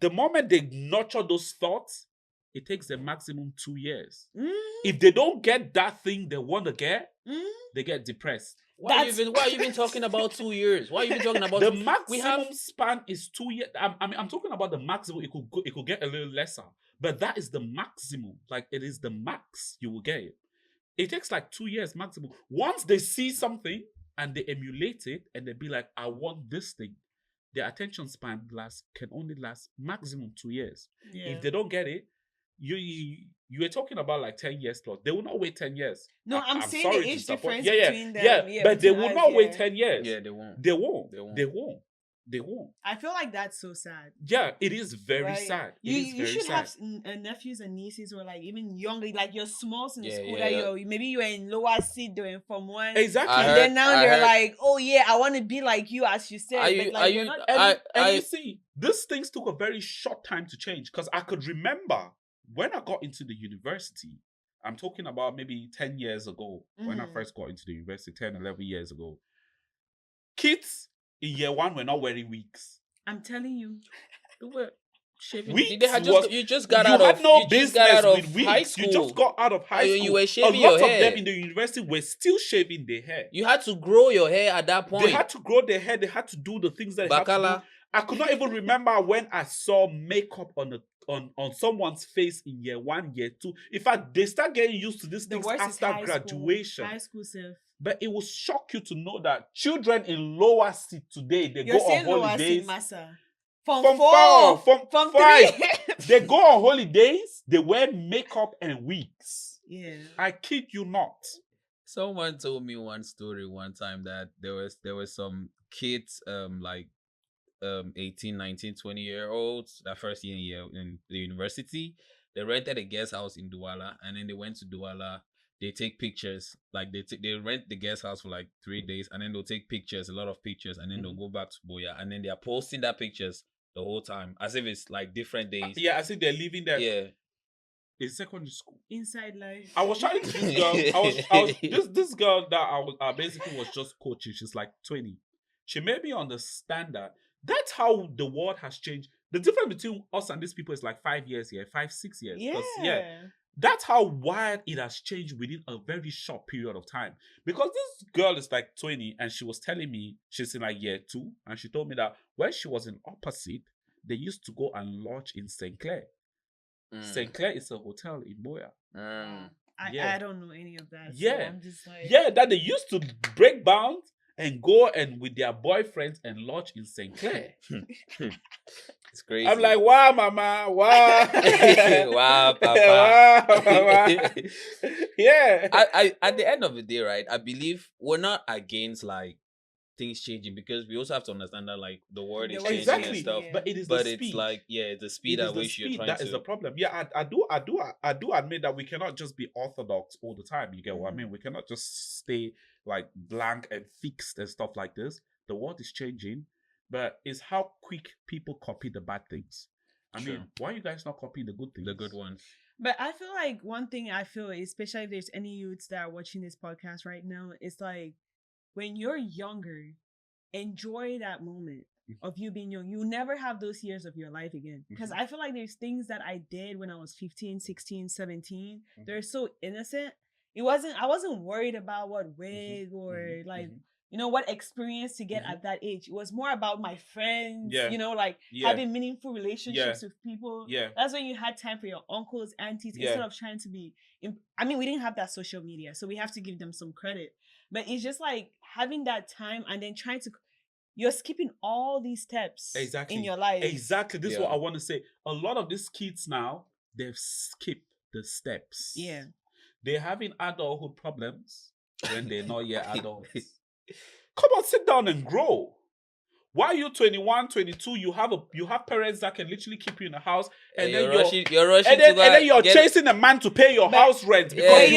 The moment they nurture those thoughts, it takes a maximum 2 years. If they don't get that thing they want to get, they get depressed. Why are you even talking about 2 years? Why are you even talking about the maximum span is 2 years? I'm talking about the maximum. It could get a little lesser, but that is the maximum. Like it is the max you will get it. It takes like 2 years maximum. Once they see something and they emulate it and they be like, I want this thing, their attention span can only last maximum 2 years. Yeah. If they don't get it, you were talking about like 10 years plus. They will not wait 10 years. No, I'm saying the age difference between them. Yeah, but they will not wait 10 years. Yeah, they won't. They won't. I feel like that's so sad. Yeah, it is very sad. You should have nephews and nieces who are like even younger, like you're small in school. That maybe you're in lower seed doing Form 1. Exactly. And then now they're like, oh yeah, I want to be like you, as you said. You see, these things took a very short time to change because I could remember when I got into the university, I'm talking about maybe 10 years ago when I Mhm. first got into the university, 10, 11 years ago. Kids in year one were not wearing wigs. I'm telling you. They were shaving. They Wigs had was you just got you out had of no business with high wigs. You just school. got out of high And school. you were A shaving lot your of them hair. in the university were still shaving their hair. You had to grow your hair at that point. They had to grow their hair. They had to do the things that they had to do. Bacala. I could not even remember when I saw makeup on someone's face in year one, year two. In fact, they start getting used to these The things worst is after high graduation. High school self. But it will shock you to know that children in lower seat today, they You're go on saying lower holidays. seat, massa. From From four, from five. 3. They go on holidays, they wear makeup and wigs. Yeah. I kid you not. Someone told me one story one time that there was some kids like 18, 19, 20-year-olds that first year in the university. They rented a guest house in Douala, and then they went to Douala. They take pictures, like they rent the guest house for like 3 days, and then they'll take pictures, a lot of pictures, and then they'll go back to Boya, and then they are posting that pictures the whole time as if it's like different days. Yeah, I think they're living there. Yeah. In secondary school. Inside life. I was trying to this girl. This girl that I basically was just coaching. She's like 20. She made me understand that that's how the world has changed. The difference between us and these people is like 5 years here, 5, 6 years. Yeah. That's how wide it has changed within a very short period of time. Because this girl is like 20 and she was telling me she's in like year 2, and she told me that when she was in opposite, they used to go and lodge in St. Clair. St. Clair is a hotel in Boya. I don't know any of that. Yeah. So I'm just like, that they used to break bounds and go and with their boyfriends and lodge in St. Clair. It's crazy. I'm like, wow, mama, wow. Wow, papa. Wow. Yeah. I at the end of the day, right, I believe we're not against like things changing, because we also have to understand that like the world is changing and Exactly. stuff. Yeah. But it is But the it's speed. like, yeah, the speed It is at the which you're speed trying that to. is the problem. Yeah, I do admit that we cannot just be orthodox all the time. You get what I mean? We cannot just stay like blank and fixed and stuff like this. The world is changing, but it's how quick people copy the bad things. I True. mean, why are you guys not copying the good things? The good ones. But I feel like one thing I feel, especially if there's any youths that are watching this podcast right now, it's like when you're younger, enjoy that moment of you being young. You never have those years of your life again. Because I feel like there's things that I did when I was 15, 16, 17. They're so innocent. I wasn't worried about what wig or like, you know, what experience to get at that age. It was more about my friends, you know, like having meaningful relationships with people. Yeah. That's when you had time for your uncles, aunties, instead of trying to be, I mean, we didn't have that social media, so we have to give them some credit. But it's just like having that time and then trying to, you're skipping all these steps in your life. Exactly. This is what I want to say. A lot of these kids now, they've skipped the steps. Yeah. They're having adulthood problems when they're not yet adults. Come on, sit down and grow. Why are you 21, 22? You have parents that can literally keep you in the house, and then you're rushing and then you're chasing a man to pay your house rent because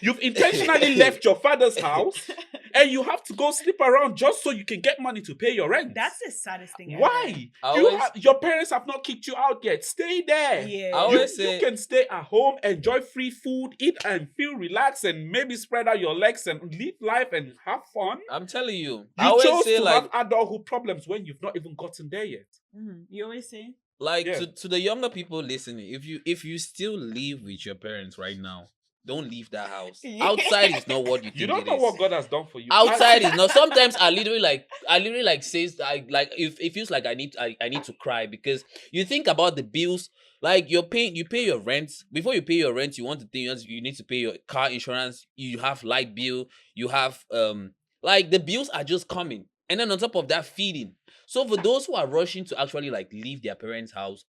you've intentionally left your father's house, and you have to go sleep around just so you can get money to pay your rent. That's the saddest thing ever. Why? Your parents have not kicked you out yet. Stay there. Yeah. You can stay at home, enjoy free food, eat and feel relaxed, and maybe spread out your legs and live life and have fun. I'm telling you. You chose to have adulthood problems when you've not even gotten there yet. You always say? Like to the younger people listening, if you still live with your parents right now, don't leave that house. Outside is not what you think. You don't know what God has done for you. Outside is not. Sometimes I literally like says it feels like I need to cry, because you think about the bills. Like you pay your rent. Before you pay your rent, you need to pay your car insurance. You have light bill. You have like the bills are just coming, and then on top of that, feeding. So for those who are rushing to actually like leave their parents' house,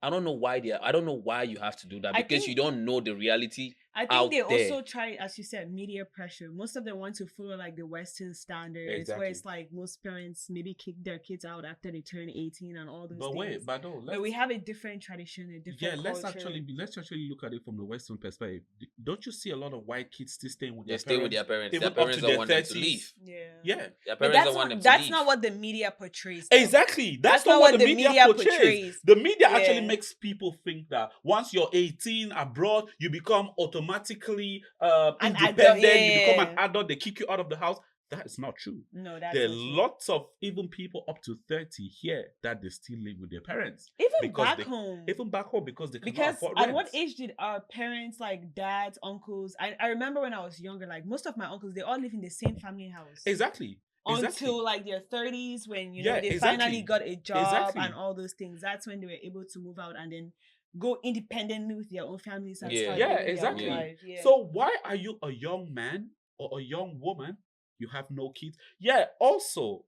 I don't know why you have to do that, because you don't know the reality I think out they there. also try, as you said, media pressure. Most of them want to follow like the Western standards, Exactly. where it's like most parents maybe kick their kids out after they turn 18 and all those But things. wait, but no, But we have a different tradition, a different culture. let's actually look at it from the Western perspective. Don't you see a lot of white kids still staying with They their stay with their parents. even Their parents up to don't their want them to 30s? leave. Yeah. Yeah, Their But parents don't want them to that's leave. not what the media portrays. though. exactly. That's not what the media portrays. The media actually Yeah. makes people think that once you're 18 abroad, you become automatically An independent. adult, You become an yeah. adult. They kick you out of the house. That is not true. No, that's There are not true. lots of even people up to 30 here that they still live with their parents. Even because back they- home. Even back home because they cannot Because afford at rent. what age did our parents, like dads, uncles? I remember when I was younger, like most of my uncles, they all live in the same family house. Exactly. Until like their 30s, when Yeah, they exactly. finally got a job Exactly. and all those things. That's when they were able to move out and then go independently with their own families and Yeah. start Yeah, living their own exactly. life. Yeah. So why are you a young man or a young woman? You have no kids. Yeah. Also,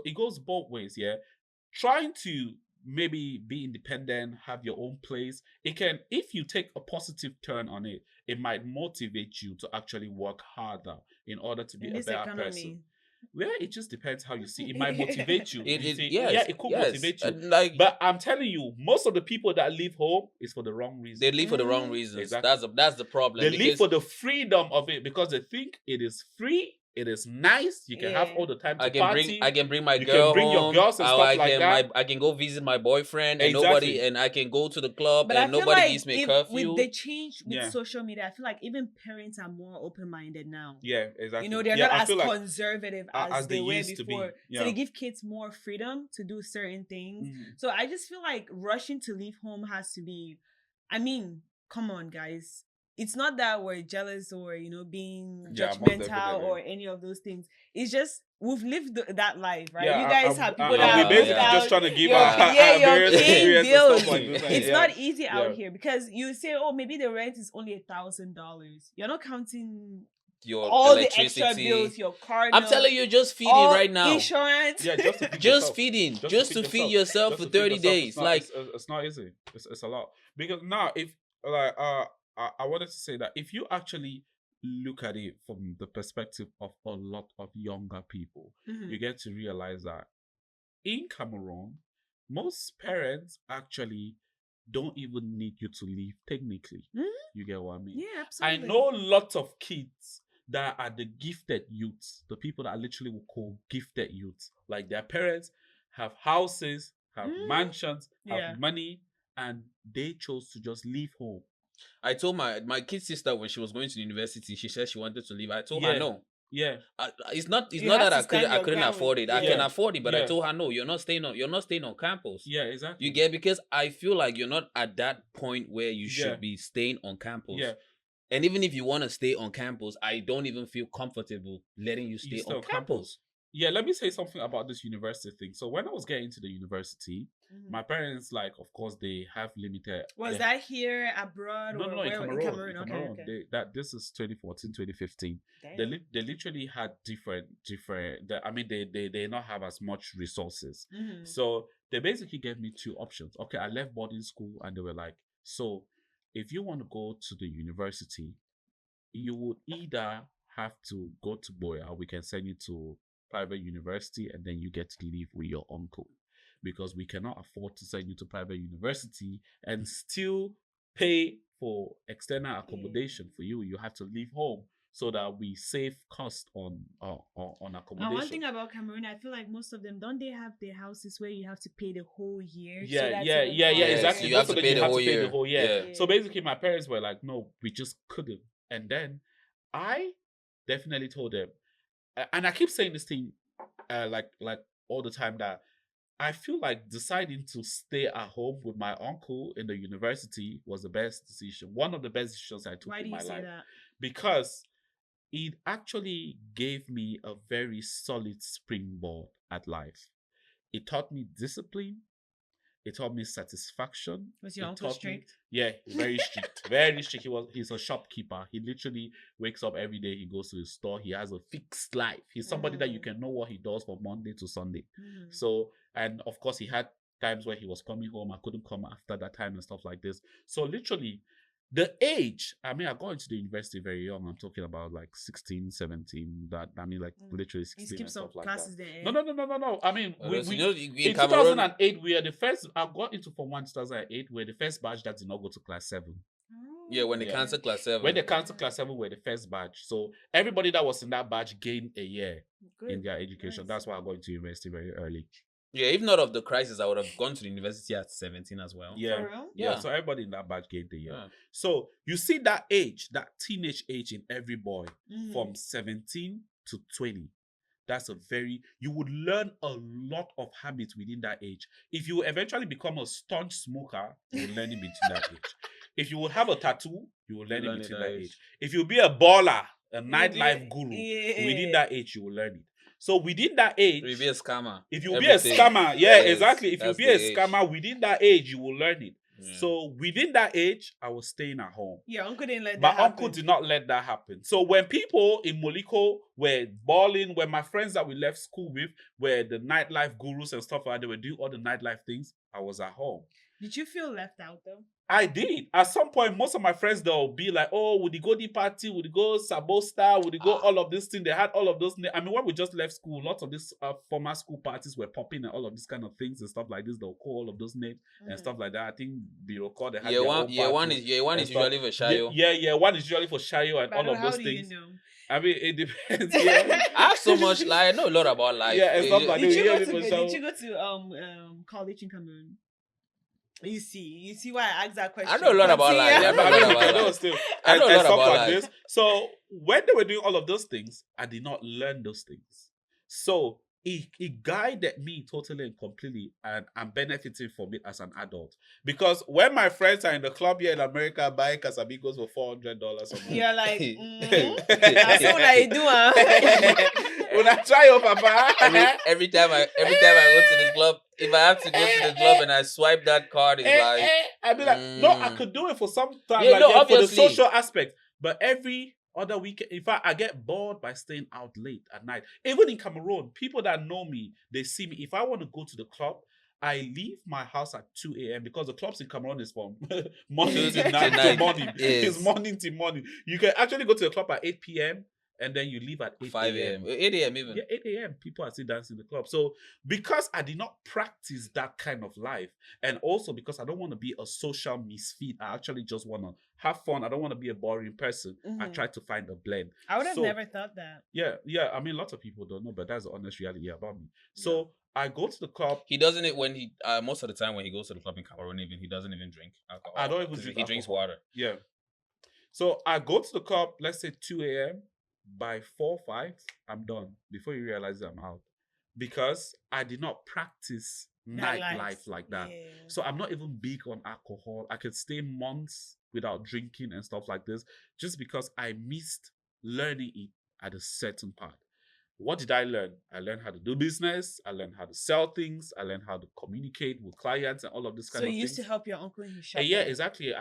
it goes both ways. Yeah. Trying to maybe be independent, have your own place. It can, if you take a positive turn on it, it might motivate you to actually work harder in order to be in a this better economy. person. Well, it just depends how you see. It might motivate you. It You is think, yes, yeah, it could yes. motivate you. Like But I'm telling you, most of the people that leave home is for the wrong reason. they leave for the wrong Mm. reasons. Exactly. That's the problem. They because live for the freedom of it because they think it is free, it is nice. You can have Yeah. all the time to I can party. bring my You can girl bring your home, girls and or stuff like that. I can go visit my boyfriend and Exactly. I can go to the club But and I feel nobody like gives me a if, curfew. with the change with Yeah. social media, I feel like even parents are more open-minded now. Yeah, exactly. You know, they're Yeah, not I as feel like conservative as as they were used to be. before. Yeah. So they give kids more freedom to do certain things. Mhm. So I just feel like rushing to leave home has to be, I mean, come on, guys. It's not that we're jealous or, being Yeah, most judgmental definitely. or any of those things. It's just we've lived that life, right? Yeah, you guys have people and that we have basically moved just out. trying to give You're- our you're various paying experience and bills. stuff like this. It's Yeah. not easy out Yeah. here because you say, oh, maybe the rent is only $1,000. You're not counting Your all the electricity. extra bills, your car I'm note, telling you, just feeding all right now. insurance. Yeah, just to feed Just yourself. feeding, Just just to feed yourself Just for to feed 30 yourself. days. It's not, Like it's not easy. It's a lot because now if like I wanted to say that if you actually look at it from the perspective of a lot of younger people, Mhm. you get to realize that in Cameroon, most parents actually don't even need you to leave technically. Mhm. You get what I mean? Yeah, I absolutely. know lots of kids that are the gifted youths, the people that I literally would call gifted youths. Like their parents have houses, have mansions, have Yeah. money, and they chose to just leave home. I told my kid sister when she was going to university, she said she wanted to leave. I told her Yeah. no. Yeah. It's not You that have to I stand your couldn't ground. afford it. I Yeah. can afford it, but I Yeah. told her no. You're not staying on campus. Yeah, exactly. You get, because I feel like you're not at that point where you Yeah. should be staying on campus. Yeah. And even if you want to stay on campus, I don't even feel comfortable letting you stay stay on campus. Yeah, let me say something about this university thing. So when I was getting to the university, Mhm. my parents, like, of course, they have limited. Was that here, abroad, No, or no, in where? Cameroon. In Cameroon. In Okay, Cameroon. okay. This is 2014, 2015. Damn. They literally had different. I mean, they not have as much resources. Mhm. So they basically gave me two options. Okay, I left boarding school, and they were like, so if you want to go to the university, you would either have to go to Boya, we can send you to private university, and then you get to live with your uncle, because we cannot afford to send you to private university and still pay for external accommodation for you. You have to leave home so that we save cost on accommodation. And one thing about Cameroon, I feel like most of them, don't they have their houses where you have to pay the whole year? Yeah, Yes, exactly. you have Most of to them pay the have whole to pay year. the whole year. Yeah. So basically, my parents were like, "No, we just couldn't." And then I definitely told them, and I keep saying this thing, like all the time, that I feel like deciding to stay at home with my uncle in the university was the best decision. One of the best decisions I took Why do in you my say life, that? because it actually gave me a very solid springboard at life. It taught me discipline. It taught me satisfaction. Was your It uncle taught me- strict? Yeah, very strict. Very strict. He's a shopkeeper. He literally wakes up every day, he goes to the store, he has a fixed life. He's somebody that you can know what he does from Monday to Sunday. Mhm. So, and of course, he had times where he was coming home. I couldn't come after that time and stuff like this. So literally, The age, I mean, I got into the university very young. I'm talking about like 16, 17. That I mean, like literally You 16 skip and some stuff like classes that. there. No. I mean, You we know, in in Cameroon, 2008, we are the first. I got into Form 1 2008. We're the first batch that did not go to class 7. yeah, when they Yeah. cancel class When 7, they canceled class 7, we're the first batch. So everybody that was in that batch gained a year Good. in their education. Nice. That's why I got into university very early. yeah, if not of the crisis, I would have gone to the university at 17 as well. Yeah. For real? Yeah. Yeah. So everybody in that batch gained a year. Yeah. So you see that age, that teenage age in every boy Mhm. from 17 to 20. That's a very, you would learn a lot of habits within that age. If you eventually become a staunch smoker, you will learn it between that age. If you will have a tattoo, you will learn it between that age. If you'll be a baller, a nightlife guru, within that age, you will learn it. So within that age, You'll be a scammer. if you'll Everything. be a scammer, yeah, Yes, exactly. If you'll that's be the a age. scammer within that age, you will learn it. Yeah. So within that age, I was staying at home. Your uncle didn't let My that happen. uncle did not let that happen. So when people in Moliko were balling, when my friends that we left school with were the nightlife gurus and stuff like that, they were doing all the nightlife things, I was at home. Did you feel left out though? I did. At some point, most of my friends, they'll be like, oh, would you go the party? Would you go Sabosta? Would you go all of this thing? They had all of those. I mean, when we just left school, lots of these former school parties were popping and all of these kind of things and stuff like this. They'll call all of those names and stuff like that. I think Bureau Call, they had Year their one, own year one parties is and stuff. usually for Shayo. Yeah. One is usually for Shayo and But all of how those do things. you know? I mean, it depends. Yeah. I have so much like I know a lot about life. Yeah, and stuff like Did you, Yeah, go for to, sure. did you go to college in Cameroon? You see why I asked that question. I know a lot about life. Yeah, Yeah, but I I know mean, a lot I about know life. still. I know a and lot stuff about like life. this. So when they were doing all of those things, I did not learn those things. So it guided me totally and completely, and I'm benefiting from it as an adult. Because when my friends are in the club here in America buying Casamigos for $400 or more, You're like, that's what I do, when I try your papa, every time I go to the club, if I have to go to the club and I swipe that card, it's like I'd be like, no, I could do it for some time, Yeah, like, no, for the obviously. social aspect. But every other weekend, in fact, I get bored by staying out late at night. Even in Cameroon, people that know me, they see me. If I want to go to the club, I leave my house at 2 a.m. because the clubs in Cameroon is from morning to night to morning. Yes. It's morning to morning. You can actually go to the club at 8 p.m. and then you leave at 8 5 a.m. 8 a.m. even. Yeah, 8 a.m. People are still dancing in the club. So because I did not practice that kind of life, and also because I don't want to be a social misfit, I actually just want to have fun. I don't want to be a boring person. I try to find a blend. I would have never thought that. Yeah. I mean, lots of people don't know, but that's the honest reality about me. So I go to the club. He doesn't when he most of the time when he goes to the club in Cameroon, even he doesn't even drink alcohol. I don't even drink He drinks alcohol. water. Yeah. So I go to the club, let's say 2 a.m. By 4, 5, I'm done. Before you realize I'm out. Because I did not practice nightlife like that. Yeah. So I'm not even big on alcohol. I could stay months without drinking and stuff like this just because I missed learning it at a certain part. What did I learn? I learned how to do business. I learned how to sell things. I learned how to communicate with clients and all of this kind So of you things. used to help your uncle in his shop? Yeah, exactly.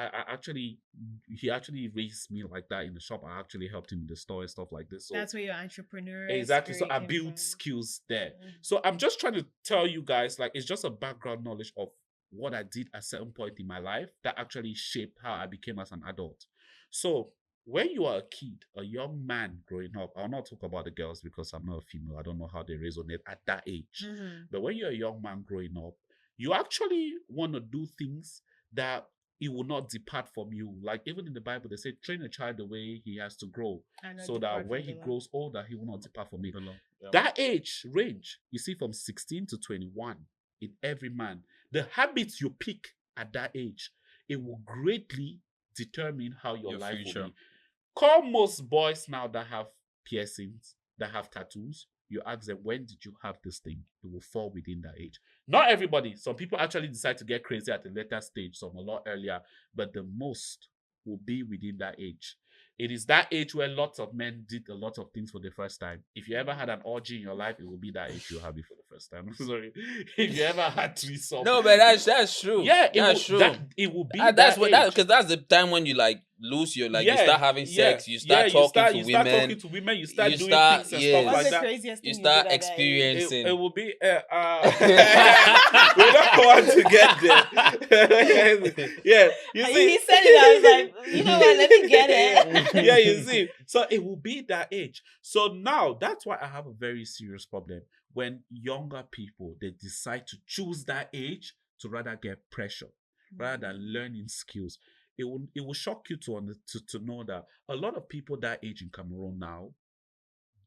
He actually raised me like that in the shop. I actually helped him in the store and stuff like this. So that's where your entrepreneur. exactly. So I built skills there. So I'm just trying to tell you guys, like, it's just a background knowledge of what I did at a certain point in my life that actually shaped how I became as an adult. So when you are a kid, a young man growing up, I'll not talk about the girls because I'm not a female. I don't know how they resonate at that age. But when you're a young man growing up, you actually want to do things that it will not depart from you. Like even in the Bible, they say, train a child the way he has to grow, so that when he grows older, he will not depart from it. Yeah. That age range, you see, from 16 to 21 in every man, the habits you pick at that age, it will greatly determine how your life future will be. Call most boys now that have piercings, that have tattoos. You ask them, when did you have this thing? It will fall within that age. Not everybody. Some people actually decide to get crazy at a later stage, some a lot earlier, but the most will be within that age. It is that age where lots of men did a lot of things for the first time. If you ever had an orgy in your life, it will be that age you have it for the first time. I'm sorry. If you ever had threesome. No, but that's true. Yeah, that's true. It will be That's what that age. because that's the time when you like lose your you start having sex, you start talking to women, you start doing things and stuff What's like the that. craziest thing you start did at that age? experiencing. It will be we don't want to get there. Yeah, you see, He said it. I was like, you know what? Let me get it. Yeah, you see. So it will be that age. So now that's why I have a very serious problem when younger people they decide to choose that age to rather get pressure rather than learning skills. It will shock you to know that a lot of people that age in Cameroon now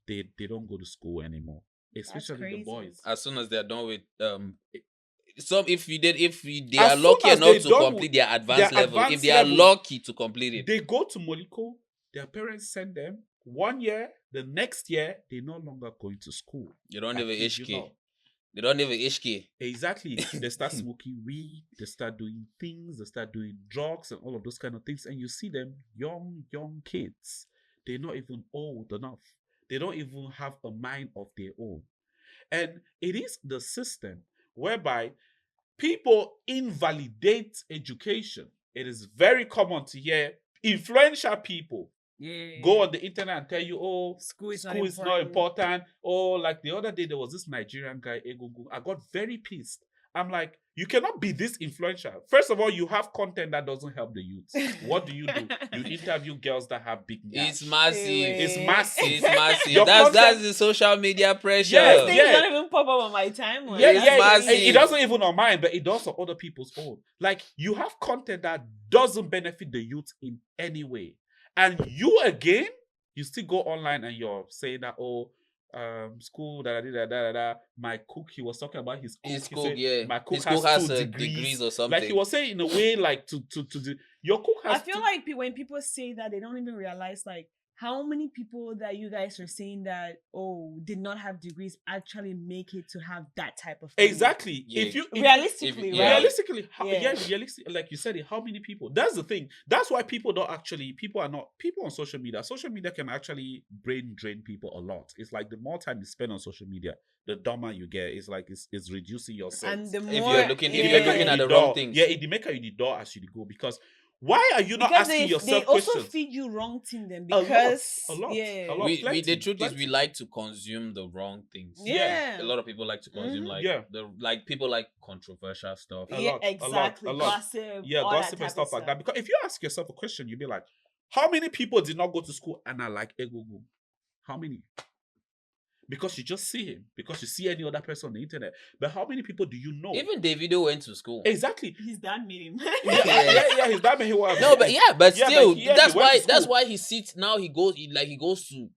they don't go to school anymore, especially the crazy. boys. As soon as they're done with some if they As are soon lucky as enough they to done complete with their advanced their level, if advanced they are level, lucky to complete it, they go to Moliko, their parents send them 1 year, the next year they're no longer going to school. they don't I even kid you HK. not. They don't even HK. Exactly. They start smoking weed, they start doing things, they start doing drugs and all of those kind of things. And you see them, young kids. They're not even old enough. They don't even have a mind of their own. And it is the system whereby people invalidate education. It is very common to hear influential people go on the internet and tell you, oh, School is not important. Oh, like the other day, there was this Nigerian guy, Egungun. I got very pissed. I'm like, you cannot be this influential. First of all, you have content that doesn't help the youth. What do? You interview girls that have big naps. It's massive. It's massive. It's massive. Your That's content- the social media pressure. Yeah, Things don't even pop up on my timeline. massive. It doesn't even on mine, but it does on other people's own. Like, you have content that doesn't benefit the youth in any way. And you again, you still go online and you're saying that, oh, school, my cook, he was talking about his cook. His He cook, said, yeah. my cook His has cook has 2 degrees or something. Like, he was saying in a way, like, your cook has I feel like when people say that, they don't even realize, like, how many people that you guys are saying that, oh, did not have degrees actually make it to have that type of thing? Exactly. Yeah. Realistically, right? Realistically, Yeah. realistically, like you said it, how many people? That's the thing. That's why people on social media. Social media can actually brain drain people a lot. It's like the more time you spend on social media, the dumber you get. It's like it's reducing your sense. And the more If you're looking at the wrong things. Yeah, it make you the door as you go, because why are you not because asking they yourself also questions? feed you wrong thing then, A lot, because a lot. The Plenty, truth is plenty. we like to consume the wrong things. Yeah. A lot of people like to consume people like controversial stuff. A Yeah, lot, exactly. a lot. Gossip. Yeah, all gossip that and type of stuff like that. Because if you ask yourself a question, you'll be like, how many people did not go to school and are like Egungun? How many? Because you just see him, because you see any other person on the internet. But how many people do you know? Even Davido went to school. Exactly. His dad made him. His dad made him was. No, but still, he that's went to that's school. why he sits now. He goes to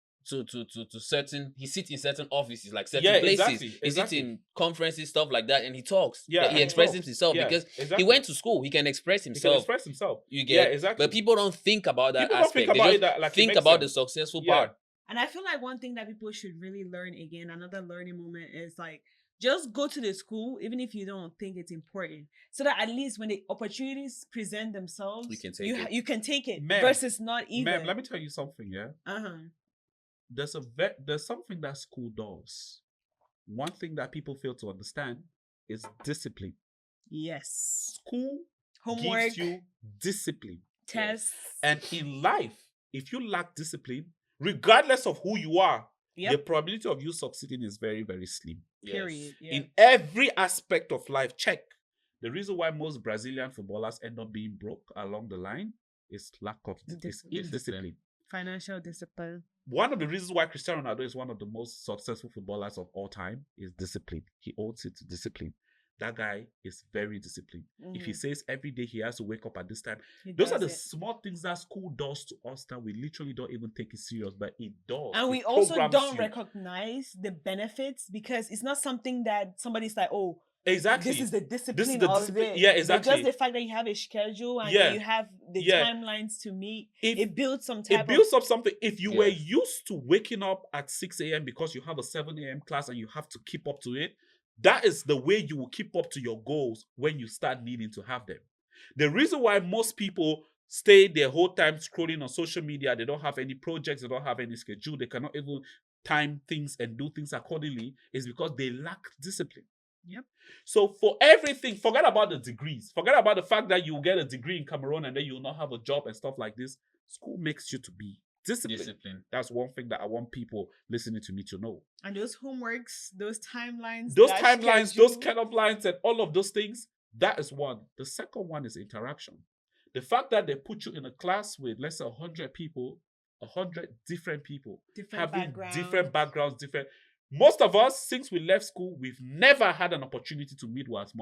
certain. He sits in certain offices, like certain places. Exactly. He sits in conferences, stuff like that, and he talks. Yeah, he expresses himself because he went to school. He can express He can himself. express himself. You get, exactly. But people don't think about that People don't aspect. think about they it just that, like, it think makes about the sense. successful Yeah. part. And I feel like one thing that people should really learn again, another learning moment, is like, just go to the school, even if you don't think it's important, so that at least when the opportunities present themselves, You can take it. You can take it, Ma'am, versus not even. Ma'am, let me tell you something, yeah? There's something that school does. One thing that people fail to understand is discipline. Yes. School Homework, gives you discipline. tests. And in life, if you lack discipline, regardless of who you are, the probability of you succeeding is very, very slim. Period. Yeah. In every aspect of life, check. The reason why most Brazilian footballers end up being broke along the line is lack of indiscipline. Financial discipline. One of the reasons why Cristiano Ronaldo is one of the most successful footballers of all time is discipline. He owes it to discipline. That guy is very disciplined. If he says every day he has to wake up at this time, those are the small things that school does to us that we literally don't even take it serious, but it does. And we also don't recognize the benefits, because it's not something that somebody's like, oh, exactly, this is the discipline of it. Yeah, exactly. But just the fact that you have a schedule and you have the timelines to meet, it builds some type It builds up something. If you were used to waking up at 6 a.m. because you have a 7 a.m. class and you have to keep up to it, that is the way you will keep up to your goals when you start needing to have them. The reason why most people stay their whole time scrolling on social media, they don't have any projects, they don't have any schedule, they cannot even time things and do things accordingly is because they lack discipline. Yep. So for everything, forget about the degrees. Forget about the fact that you get a degree in Cameroon and then you will not have a job and stuff like this. School makes you to be disciplined. That's one thing that I want people listening to me to know. And those homeworks, those timelines, those kind of lines and all of those things, that is one. The second one is interaction. The fact that they put you in a class with, let's say, 100 people, 100 different people, having different backgrounds, Most of us, since we left school, we've never had an opportunity to meet with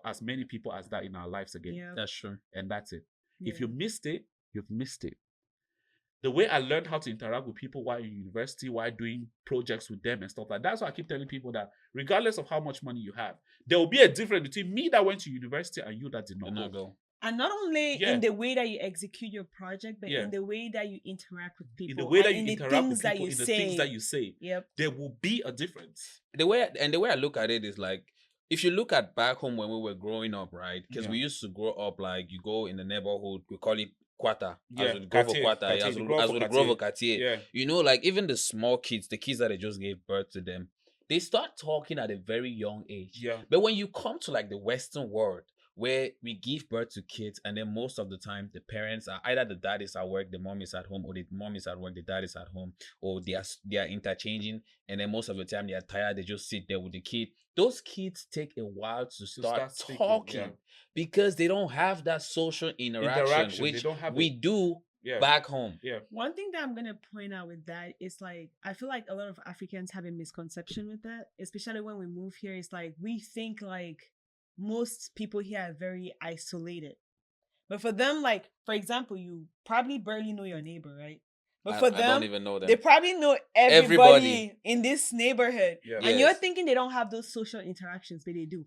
as many people as that in our lives again. Yeah. That's true. And that's it. Yeah. If you missed it, you've missed it. The way I learned how to interact with people while in university, while doing projects with them and stuff like that. That's why I keep telling people that regardless of how much money you have, there will be a difference between me that went to university and you that did not go. And not only in the way that you execute your project, but in the way that you interact with people. In the way that you interact with people, in the things that you say. Yep. There will be a difference. The way I look at it is like, if you look at back home when we were growing up, right? Because we used to grow up like, you go in the neighborhood, we call it quarter. As with Grover Cartier. Yeah. You know, like even the small kids, the kids that they just gave birth to them, they start talking at a very young age. Yeah. But when you come to like the Western world, where we give birth to kids and then most of the time the parents are either the dad is at work, the mom is at home, or the mom is at work, the dad is at home, or they are interchanging, and then most of the time they are tired, they just sit there with the kid. Those kids take a while to start talking because they don't have that social interaction which we do back home. Yeah. One thing that I'm gonna point out with that is like, I feel like a lot of Africans have a misconception with that, especially when we move here. It's like we think like most people here are very isolated, but for them, like for example, you probably barely know your neighbor, right? But for them, I don't even know them. They probably know everybody in this neighborhood. Yeah. And you're thinking they don't have those social interactions, but they do.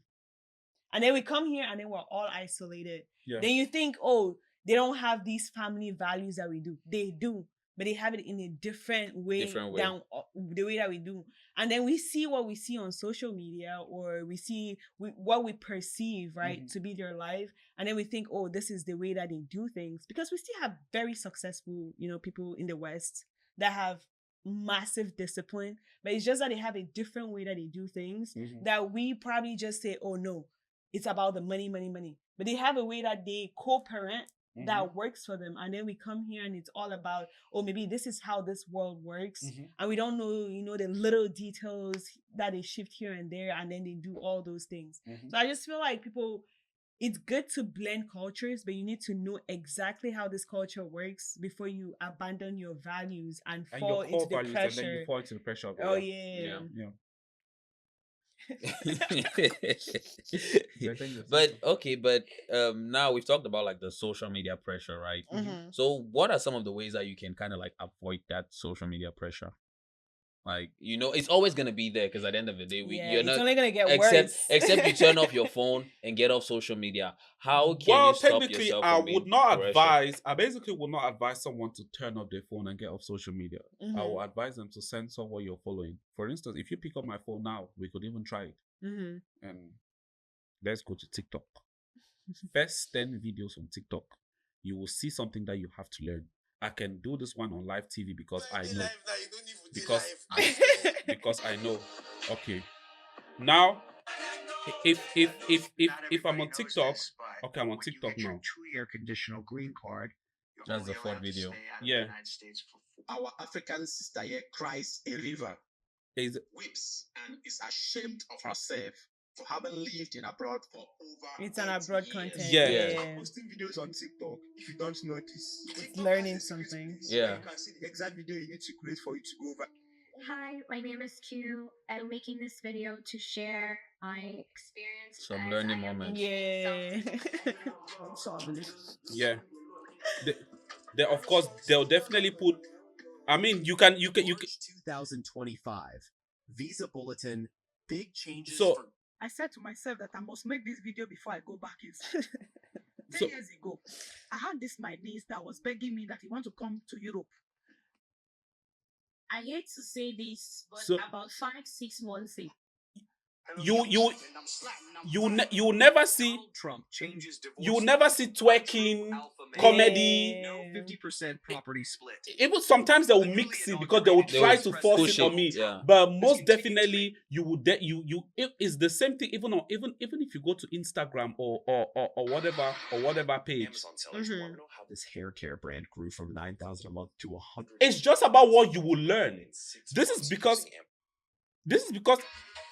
And then we come here and then we're all isolated. Yeah. Then you think, oh, they don't have these family values that we do. They do, but they have it in a different way. Than the way that we do. And then we see what we see on social media, or we see what we perceive, right, to be their life. And then we think, oh, this is the way that they do things. Because we still have very successful, people in the West that have massive discipline. But it's just that they have a different way that they do things that we probably just say, oh, no, it's about the money, money, money. But they have a way that they co-parent that works for them. And then we come here and it's all about, oh, maybe this is how this world works. And we don't know, the little details that they shift here and there, and then they do all those things. So I just feel like it's good to blend cultures, but you need to know exactly how this culture works before you abandon your values and fall into the pressure. And then you fall into the pressure of it. Oh, yeah. But now we've talked about like the social media pressure, right? So what are some of the ways that you can kind of like avoid that social media pressure? Like, it's always gonna be there because at the end of the day, you're not only gonna get worse. Except you turn off your phone and get off social media. How can you stop yourself from being I basically would not advise someone to turn off their phone and get off social media. I will advise them to censor what you're following. For instance, if you pick up my phone now, we could even try it. And let's go to TikTok. First 10 videos on TikTok, you will see something that you have to learn. I can do this one on live TV because I know. Because I know. Okay. Now, if I'm on TikTok, okay, I'm on TikTok now. 2-year conditional green card. That's the fourth video. Yeah. Our African sister here cries a river, weeps, and is ashamed of herself for having lived in abroad for over. It's an abroad content. Yeah. Posting videos on TikTok. If you don't notice, it's learning something. Yeah. You can see the exact video you need to create for you to go over. Hi, my name is Q. I'm making this video to share my experience. Some learning moments. Yeah. Yeah. They of course they'll definitely put. I mean, you can. 2025 visa bulletin. Big changes. So I said to myself that I must make this video before I go back inside. 10 years ago, I had my niece that was begging me that he want to come to Europe. I hate to say this, but about 5-6 months ago, you will never see Trump changes divorce. you will never see twerking, comedy. Yeah. 50% property split. Even sometimes they will mix it because they will try to force push it on it, me. yeah. But most definitely, you would it's the same thing. Even if you go to Instagram or whatever page, Amazon sellers want to know how this hair care brand grew from 9,000 a month to 100. it's just about what you will learn. This is because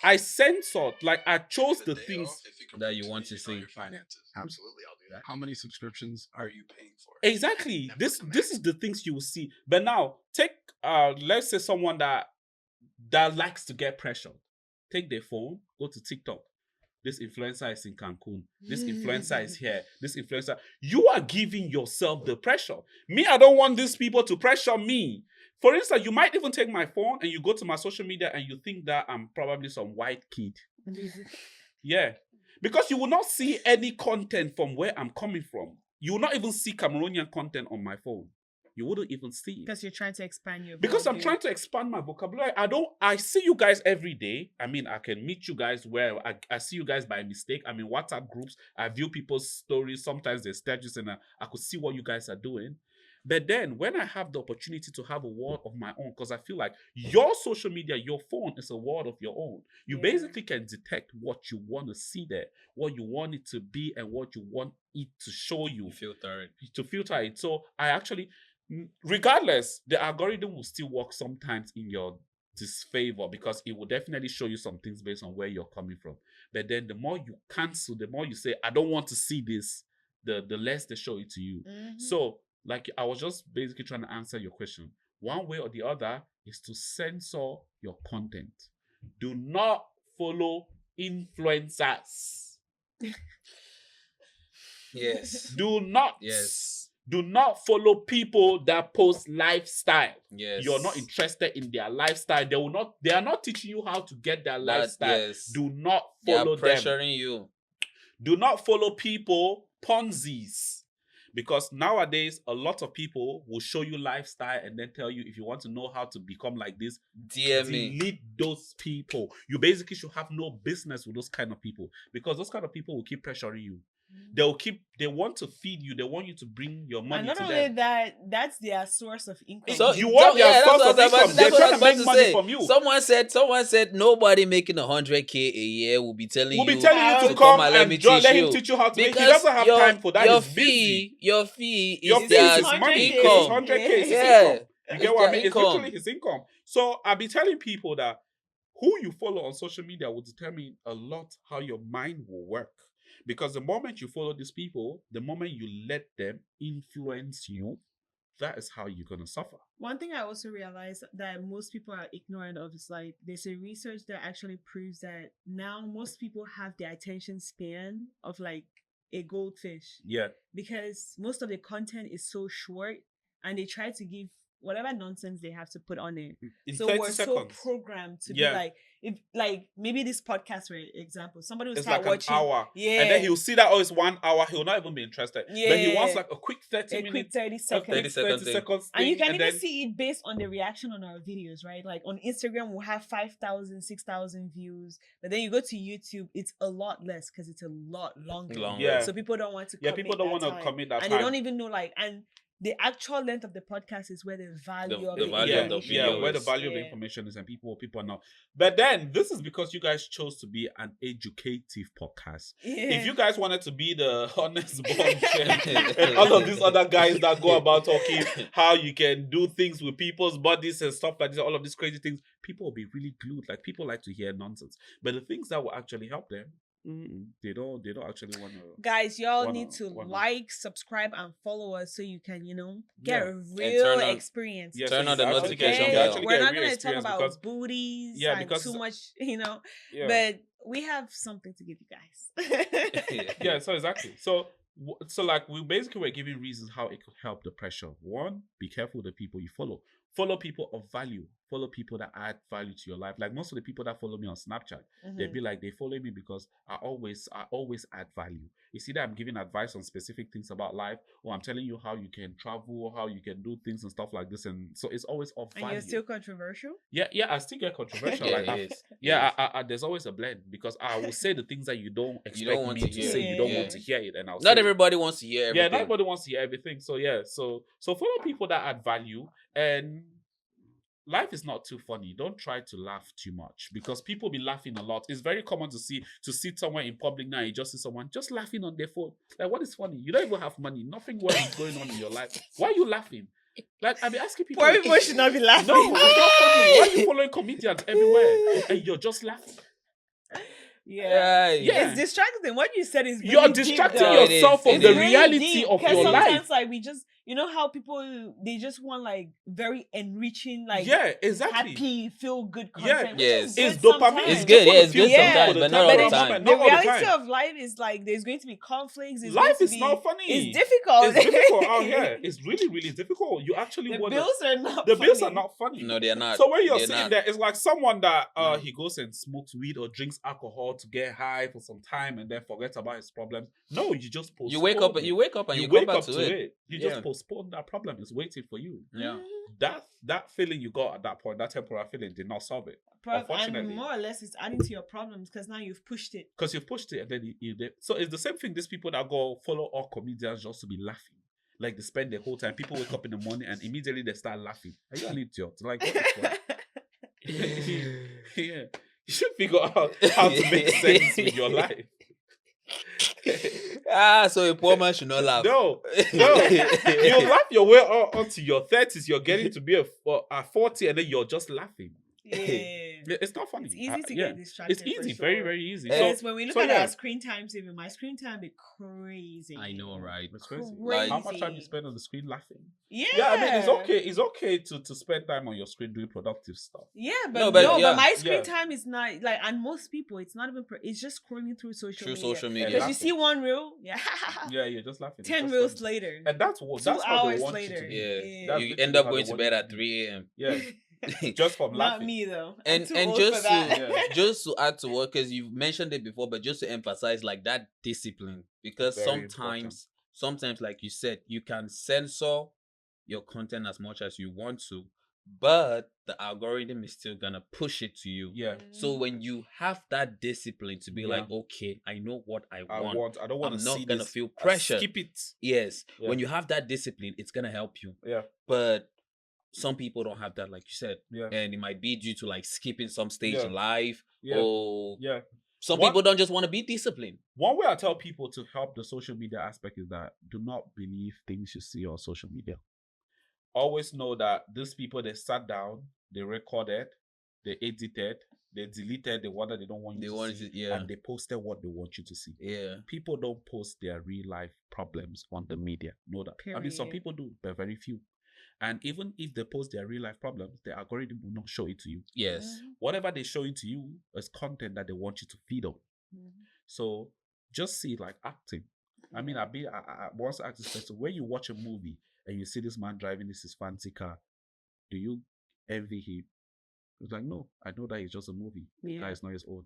I censored, like I chose the things that you want to see. Your finances. Absolutely, I'll do that. How many subscriptions are you paying for? exactly. This is the things you will see. But now take let's say someone that likes to get pressured. Take their phone, go to TikTok. This influencer is in Cancun. This influencer is here. This influencer. You are giving yourself the pressure. Me, I don't want these people to pressure me. For instance, you might even take my phone and you go to my social media and you think that I'm probably some white kid. Yeah. Because you will not see any content from where I'm coming from. You will not even see Cameroonian content on my phone. You wouldn't even see it. Because you're trying to expand your Because I'm vocabulary. trying to expand my vocabulary. I see you guys every day. I mean, I can meet you guys where I see you guys by mistake. I'm in WhatsApp groups. I view people's stories. Sometimes their status and I could see what you guys are doing. But then when I have the opportunity to have a world of my own, because I feel like your social media, your phone is a world of your own. You basically can detect what you want to see there, what you want it to be, and what you want it to show you. To filter it. So I actually, regardless, the algorithm will still work sometimes in your disfavor because it will definitely show you some things based on where you're coming from. But then the more you cancel, the more you say, I don't want to see this, the less they show it to you. So, like, I was just basically trying to answer your question. One way or the other is to censor your content. Do not follow influencers. Yes. Do not. Yes. Do not follow people that post lifestyle. Yes. You're not interested in their lifestyle. They are not teaching you how to get their lifestyle. Yes. Do not They are follow them. pressuring you. Do not follow people Ponzi's. Because nowadays, a lot of people will show you lifestyle and then tell you if you want to know how to become like this, DM me. delete those people. You basically should have no business with those kind of people because those kind of people will keep pressuring you. They want to feed you. They want you to bring your money And not to only them. that, that's their source of income. So you want their source of income. They're trying to make money from you. Someone said nobody making 100K a year will be telling you to come and let him teach you how to make. He doesn't have time for that. Your fee is his money. income. It's 100K. It's his Yeah. income. You get what I mean? It's income. literally his income. So I'll be telling people that who you follow on social media will determine a lot how your mind will work. Because the moment you follow these people, the moment you let them influence you, that is how you're going to suffer. One thing I also realized that most people are ignorant of is like there's a research that actually proves that now most people have the attention span of like a goldfish. Yeah. Because most of the content is so short and they try to give whatever nonsense they have to put on it. In so 30 we're seconds. so programmed to be like, if like maybe this podcast, for example, somebody will it's start like watching. An hour. Yeah. And then he'll see that, it's 1 hour. He'll not even be interested. Yeah. But he wants like a quick 30 minutes. Quick 30 seconds. 30 seconds. And you can even see it based on the reaction on our videos, right? Like on Instagram, we'll have 5,000, 6,000 views. But then you go to YouTube, it's a lot less because it's a lot longer. Yeah. So people don't want to commit people don't want to commit that time. And they don't even know and the actual length of the podcast is where the value of the information where the value of the information is, and people are not. But then this is because you guys chose to be an educative podcast. If you guys wanted to be the honest bunch and all of these other guys that go about talking how you can do things with people's bodies and stuff like this, all of these crazy things, people will be really glued. Like people like to hear nonsense, but the things that will actually help them, they don't actually want to. Guys, y'all need to like, subscribe, and follow us so you can, get a real experience. Turn on the notification bell. We're not going to talk about booties and too much, but we have something to give you guys. Yeah, so exactly. So like we're giving reasons how it could help the pressure. One, be careful with the people you follow. Follow people of value. follow people that add value to your life. Like most of the people that follow me on Snapchat, they be like, they follow me because I always add value. You see that I'm giving advice on specific things about life, or I'm telling you how you can travel, or how you can do things and stuff like this. And so it's always of value. And you're still controversial? Yeah, I still get controversial. Yeah, like, it is. There's always a blend because I will say the things that you don't expect want me to to hear. say. You don't Yeah. want to hear it, and I'll Not say it. everybody wants to hear everything. Yeah, not everybody wants to hear everything. So yeah, so follow people that add value, and life is not too funny. Don't try to laugh too much because people be laughing a lot. It's very common to sit somewhere in public now. You just see someone just laughing on their phone. Like, what is funny? You don't even have money. Nothing well is going on in your life. Why are you laughing? Like, I be asking people. Poor people should not be laughing. No, it's not funny. Why are you following comedians everywhere and you're just laughing? Yeah. Yeah. It's distracting. What you said is really You're deep, distracting though. yourself from It the is. reality Deep, of 'cause your sometimes, life. like, we just, you know how people, they just want like very enriching, like Yeah, exactly. happy, feel good Yeah. content. Yes. Which is It's good dopamine. sometimes. It's good, yeah, it's good Yeah. sometimes, but not all the time. The Not all the reality time. of life is like there's going to be conflicts. There's Life going to is be, not funny. It's difficult. It's difficult out here. It's really, really difficult. You actually The want bills are not. the bills are funny. not funny. No, they're not. So when you're They're sitting not. there, it's like someone that No. he goes and smokes weed or drinks alcohol to get high for some time and then forgets about his problems. No, you just postpone. You wake up and you wake come back up to it. You Yeah. just postpone that problem. It's waiting for you. Yeah. That feeling you got at that point, that temporary feeling, did not solve it. And Unfortunately. more or less, it's adding to your problems because now you've pushed it. Because you've pushed it and then you did. So it's the same thing. These people that go follow all comedians just to be laughing. Like they spend the whole time. People wake up in the morning and immediately they start laughing. Are you an idiot? Like, what is what? Yeah. You should figure out how to make sense with your life. So a poor man should not laugh. No. You laugh your way onto your 30s. You're getting to be at 40 and then you're just laughing. Yeah. It's not funny. It's easy to yeah. get distracted. It's easy, for very, sure. very easy. Yes, when we look so at yeah. our screen times, even my screen time be crazy. I know, right? It's crazy. Crazy. How much time you spend on the screen laughing? Yeah. Yeah, I mean, it's okay. It's okay to spend time on your screen doing productive stuff. Yeah, No, but but yeah. my screen Yeah. time is not like, and most people, it's not even. It's just scrolling through social Through media. social media. Because you Laughing. see one reel, yeah, Yeah, you're just laughing. It's 10 just reels funny. later, And that's what 2 that's how they hours want later. you to do. Yeah. That's You literally end up how going they to want bed you at to 3 a.m. Yeah, just from Not laughing. me though. And I'm too and old just for that. Yeah. just to add to what, because you've mentioned it before, but just to emphasize like that discipline, because Very sometimes like you said, you can censor your content as much as you want to, but the algorithm is still gonna push it to you. Yeah, So when you have that discipline to be Yeah. like, okay, I know what I want. I don't want I'm to not see gonna this. feel I pressure. skip it. Yes, Yeah. when you have that discipline, it's gonna help you. Yeah, But some people don't have that, like you said, yeah, and it might be due to like skipping some stage Yeah. in life, yeah, or yeah. some What- people don't just want to be disciplined. One way I tell people to help the social media aspect is that do not believe things you see on social media. Always know that these people, they sat down, they recorded, they edited, they deleted the one that they don't want you They to wanted see, to- yeah. and they posted what they want you to see. Yeah. People don't post their real life problems on the media. Know that. I mean, some Period. people do, but very few. And even if they post their real life problems, the algorithm will not show it to you. Yes. Whatever they show it to you is content that they want you to feed on. So just see it like acting. I mean, I once asked this question: when you watch a movie and you see this man driving his fancy car, do you envy him? It's like, no, I know that it's just a movie. The car Yeah. is not his own.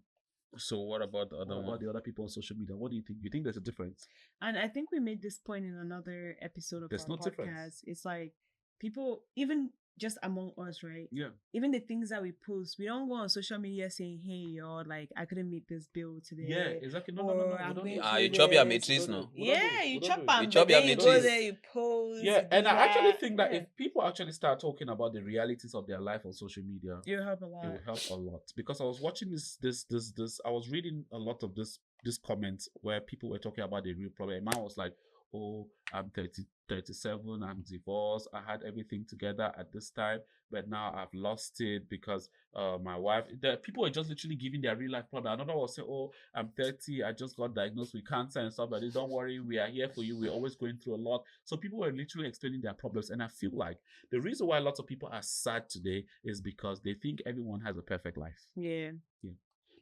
So what about the What other about one? the other people on social media? What do you think? You think there's a difference? And I think we made this point in another episode of There's our no podcast. difference. It's like people, even just among us, right? Yeah. Even the things that we post, we don't go on social media saying, "Hey, y'all, like I couldn't meet this bill today." Yeah, exactly. No, Or we I'm don't going do it. through you chop your this. matrix now. We don't do Yeah, it. you We don't chop do it. them, You but chop your then you go matrix. there, you post. Yeah, you and do I actually that. think that Yeah. if people actually start talking about the realities of their life on social media, It'll help a it lot. will help a lot. Because I was watching this I was reading a lot of this comments where people were talking about the real problem. Man was like, oh, I'm 37, I'm divorced, I had everything together at this time, but now I've lost it because my wife, the people were just literally giving their real life problem. Another was saying, oh, I'm 30, I just got diagnosed with cancer and stuff like this. Don't worry, we are here for you. We're always going through a lot. So people were literally explaining their problems. And I feel like the reason why lots of people are sad today is because they think everyone has a perfect life. Yeah.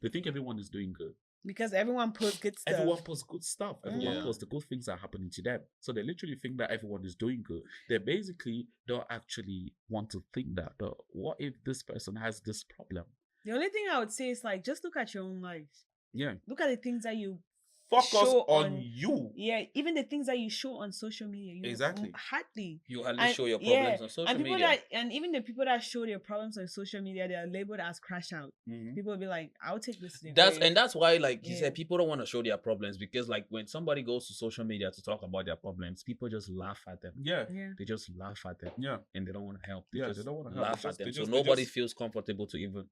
They think everyone is doing good. Because everyone posts good stuff. Everyone posts good stuff. Everyone Yeah. posts the good things that are happening to them. So they literally think that everyone is doing good. They basically don't actually want to think that. But what if this person has this problem? The only thing I would say is like, just look at your own life. Yeah. Look at the things that you Focus show on you. Yeah, even the things that you show on social media. Exactly. Hardly. You hardly show your problems on social media. And even the people that show their problems on social media, they are labeled as crash out. People will be like, I'll take this to the grave. That's why, like you said, people don't want to show their problems, because like when somebody goes to social media to talk about their problems, people just laugh at them. Yeah. They just laugh at them. Yeah. And they don't want to help. They They don't want to help. laugh at them. So nobody feels comfortable to even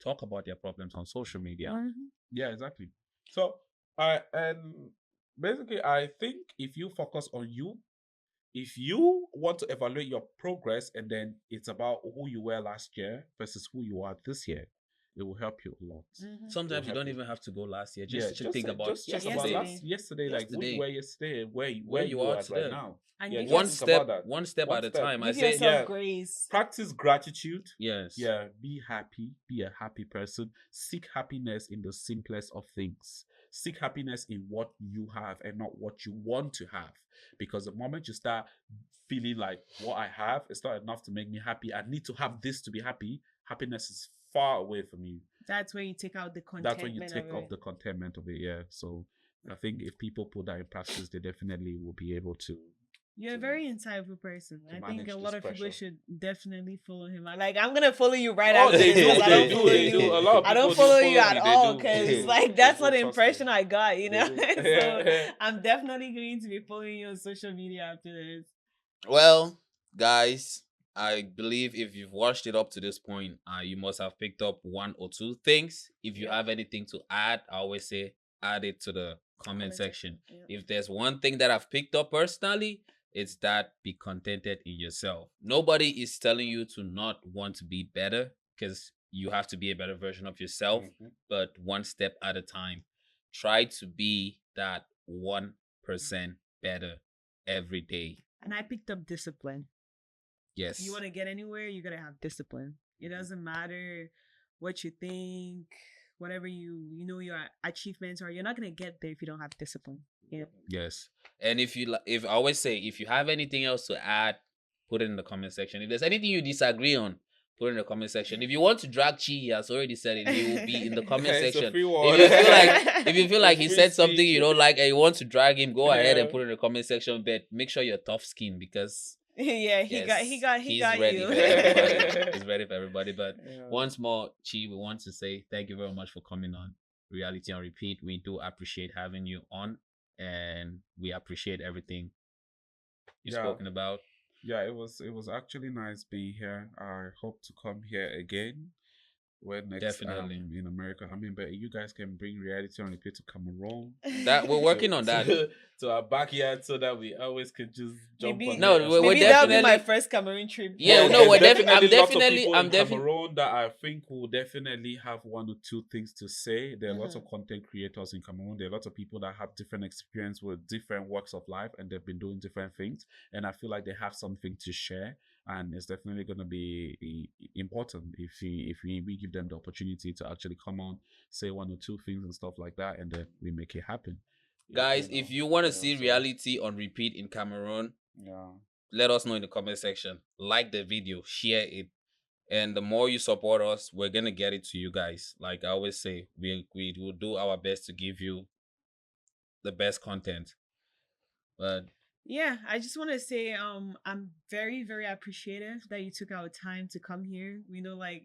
talk about their problems on social media. Yeah, exactly. So basically, I think if you focus on you, if you want to evaluate your progress, and then it's about who you were last year versus who you are this year, it will help you a lot. Sometimes you don't even have to go last year. Just think about yesterday, like who you were yesterday, where you are today. Right now. And one step at a time. I say, grace. Practice gratitude. Yes. Yeah. Be happy. Be a happy person. Seek happiness in the simplest of things. Seek happiness in what you have and not what you want to have. Because the moment you start feeling like what I have is not enough to make me happy, I need to have this to be happy, happiness is far away from you. That's where you take out the contentment. That's when you take off the contentment of it, yeah. So I think if people put that in practice, they definitely will be able to. You're a very insightful person. I think a lot of pressure. people should definitely follow him. Like, I'm gonna follow you right after this. I don't follow you. A lot of I don't people follow do you at me, all, they do. because like that's not the Trust impression me. I got, you know. They So do. I'm definitely going to be following you on social media after this. Well, guys, I believe if you've watched it up to this point, you must have picked up one or two things. If you have anything to add, I always say add it to the comment section. If there's one thing that I've picked up personally, it's that be contented in yourself. Nobody is telling you to not want to be better, because you have to be a better version of yourself, but one step at a time. Try to be that 1% better every day. And I picked up discipline. Yes. If you want to get anywhere, you gotta have discipline. It doesn't matter what you think, whatever you know your achievements are. You're not gonna get there if you don't have discipline. Yeah. Yes. And if I always say, if you have anything else to add, put it in the comment section. If there's anything you disagree on, put it in the comment section. If you want to drag Chi, he has already said it. He will be in the comment section. If you feel like he said something you don't like and you want to drag him, go ahead and put it in the comment section. But make sure you're tough skin, because he got he's ready you. for everybody. He's ready for everybody. But once more, Chi, we want to say thank you very much for coming on Reality on Repeat. We do appreciate having you on, and we appreciate everything you've spoken about. Yeah, it was actually nice being here. I hope to come here again when next in America. I mean, but you guys can bring Reality on Repeat to Cameroon. That we're working on that. To our backyard, so that we always could just jump on. Maybe that'll be my first Cameroon trip. Yeah, no, I'm definitely Cameroon that I think will definitely have one or two things to say. There are lots of content creators in Cameroon. There are lots of people that have different experience with different walks of life, and they've been doing different things. And I feel like they have something to share. And it's definitely going to be important if we give them the opportunity to actually come on, say one or two things and stuff like that, and then we make it happen. Guys, if you want to see Reality on Repeat in Cameroon, let us know in the comment section. Like the video, share it, and the more you support us, we're gonna get it to you guys. Like I always say, we will do our best to give you the best content. But yeah, I just want to say I'm very, very appreciative that you took our time to come here. We know, like,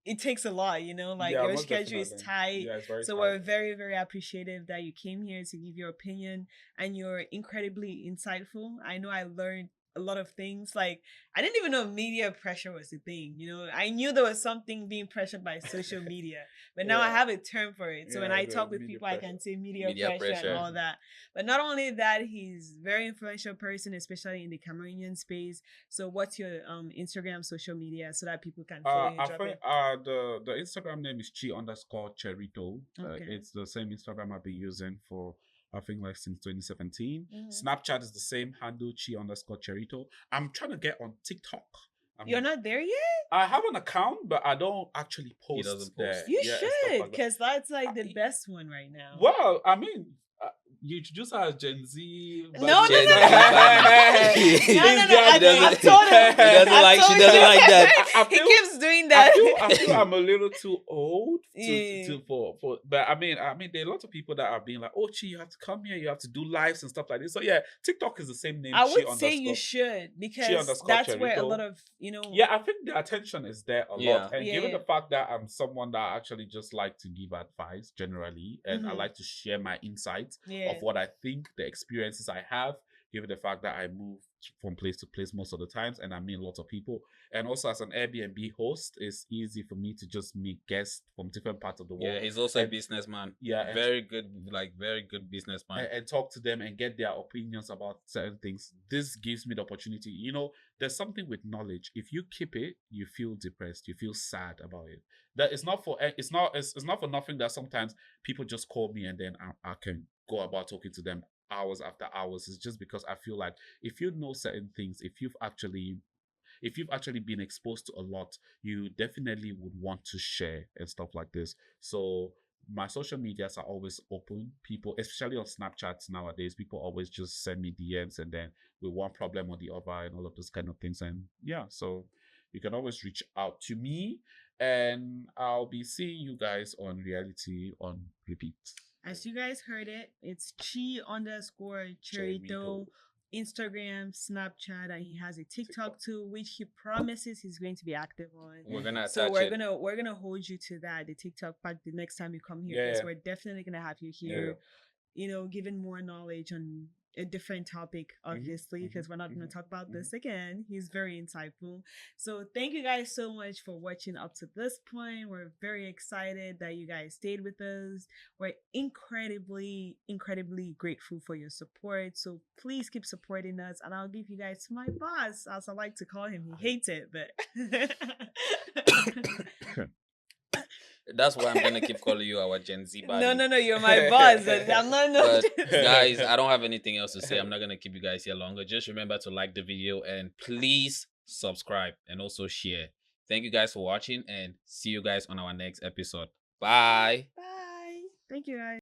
it takes a lot, you know, like your schedule is tight. So we're very, very appreciative that you came here to give your opinion, and you're incredibly insightful. I know I learned a lot of things. Like, I didn't even know media pressure was a thing, you know. I knew there was something being pressured by social media, but now I have a term for it. So when I talk with people, I can say media pressure and all that. But not only that, he's a very influential person, especially in the Cameroonian space. So what's your Instagram, social media, so that people can follow you? I think the Instagram name is Chi_Cherito. It's the same Instagram I've been using for, I think, like since 2017. Snapchat is the same handle, Chi_Cherito. I'm trying to get on TikTok. You're not there yet? I have an account, but I don't actually post doesn't there. post. You Yeah, and stuff should, like that. because that's like the best one right now. Well, I mean, you introduce her as Gen Z. No, no, no, Gen no, Z no. baddie. No, no, no. I doesn't- told him. He doesn't like- she doesn't like that. He keeps doing that. I feel I'm a little too old Yeah. for. But I mean, there are a lot of people that are being like, "Oh, Chi, you have to come here. You have to do lives and stuff like this." So yeah, TikTok is the same name. I Chi would say you underscore- should, because underscore that's where a Cherito. lot of Yeah, I think the attention is there a Yeah. lot, and Yeah, given yeah. the fact that I'm someone that actually just like to give advice generally, and I Mhm. like to share my insights Yeah. of what I think, the experiences I have, given the fact that I move from place to place most of the times, and I meet lots of people. And also as an Airbnb host, it's easy for me to just meet guests from different parts of the world. Yeah, he's also a And- businessman. Yeah, and- very good, very good businessman. and talk to them and get their opinions about certain things. This gives me the opportunity. You know, there's something with knowledge. If you keep it, you feel depressed. You feel sad about it. That it's not for nothing that sometimes people just call me and then I can go about talking to them hours after hours. It's just because I feel like if you know certain things, if you've actually been exposed to a lot, you definitely would want to share and stuff like this. So my social medias are always open. People, especially on Snapchat nowadays, people always just send me DMs and then with one problem or the other and all of those kind of things. And yeah, so you can always reach out to me and I'll be seeing you guys on Reality on Repeat. As you guys heard it, it's Chi_Cherito, Cherito. Instagram, Snapchat, and he has a TikTok too, which he promises he's going to be active on. We're gonna So attach we're it. gonna hold you to that, the TikTok part, the next time you come here, because Yeah. we're definitely gonna have you here, giving more knowledge on a different topic, obviously, because we're not gonna talk about this again. He's very insightful. So thank you guys so much for watching up to this point. We're very excited that you guys stayed with us. We're incredibly, incredibly grateful for your support. So please keep supporting us, and I'll give you guys my boss, as I like to call him. He hates it, but That's why I'm gonna keep calling you our Gen Z baddie. no, you're my boss. I'm not. No. But guys, I don't have anything else to say. I'm not gonna keep you guys here longer. Just remember to like the video and please subscribe and also share. Thank you guys for watching and see you guys on our next episode. Bye. Bye. Thank you, guys.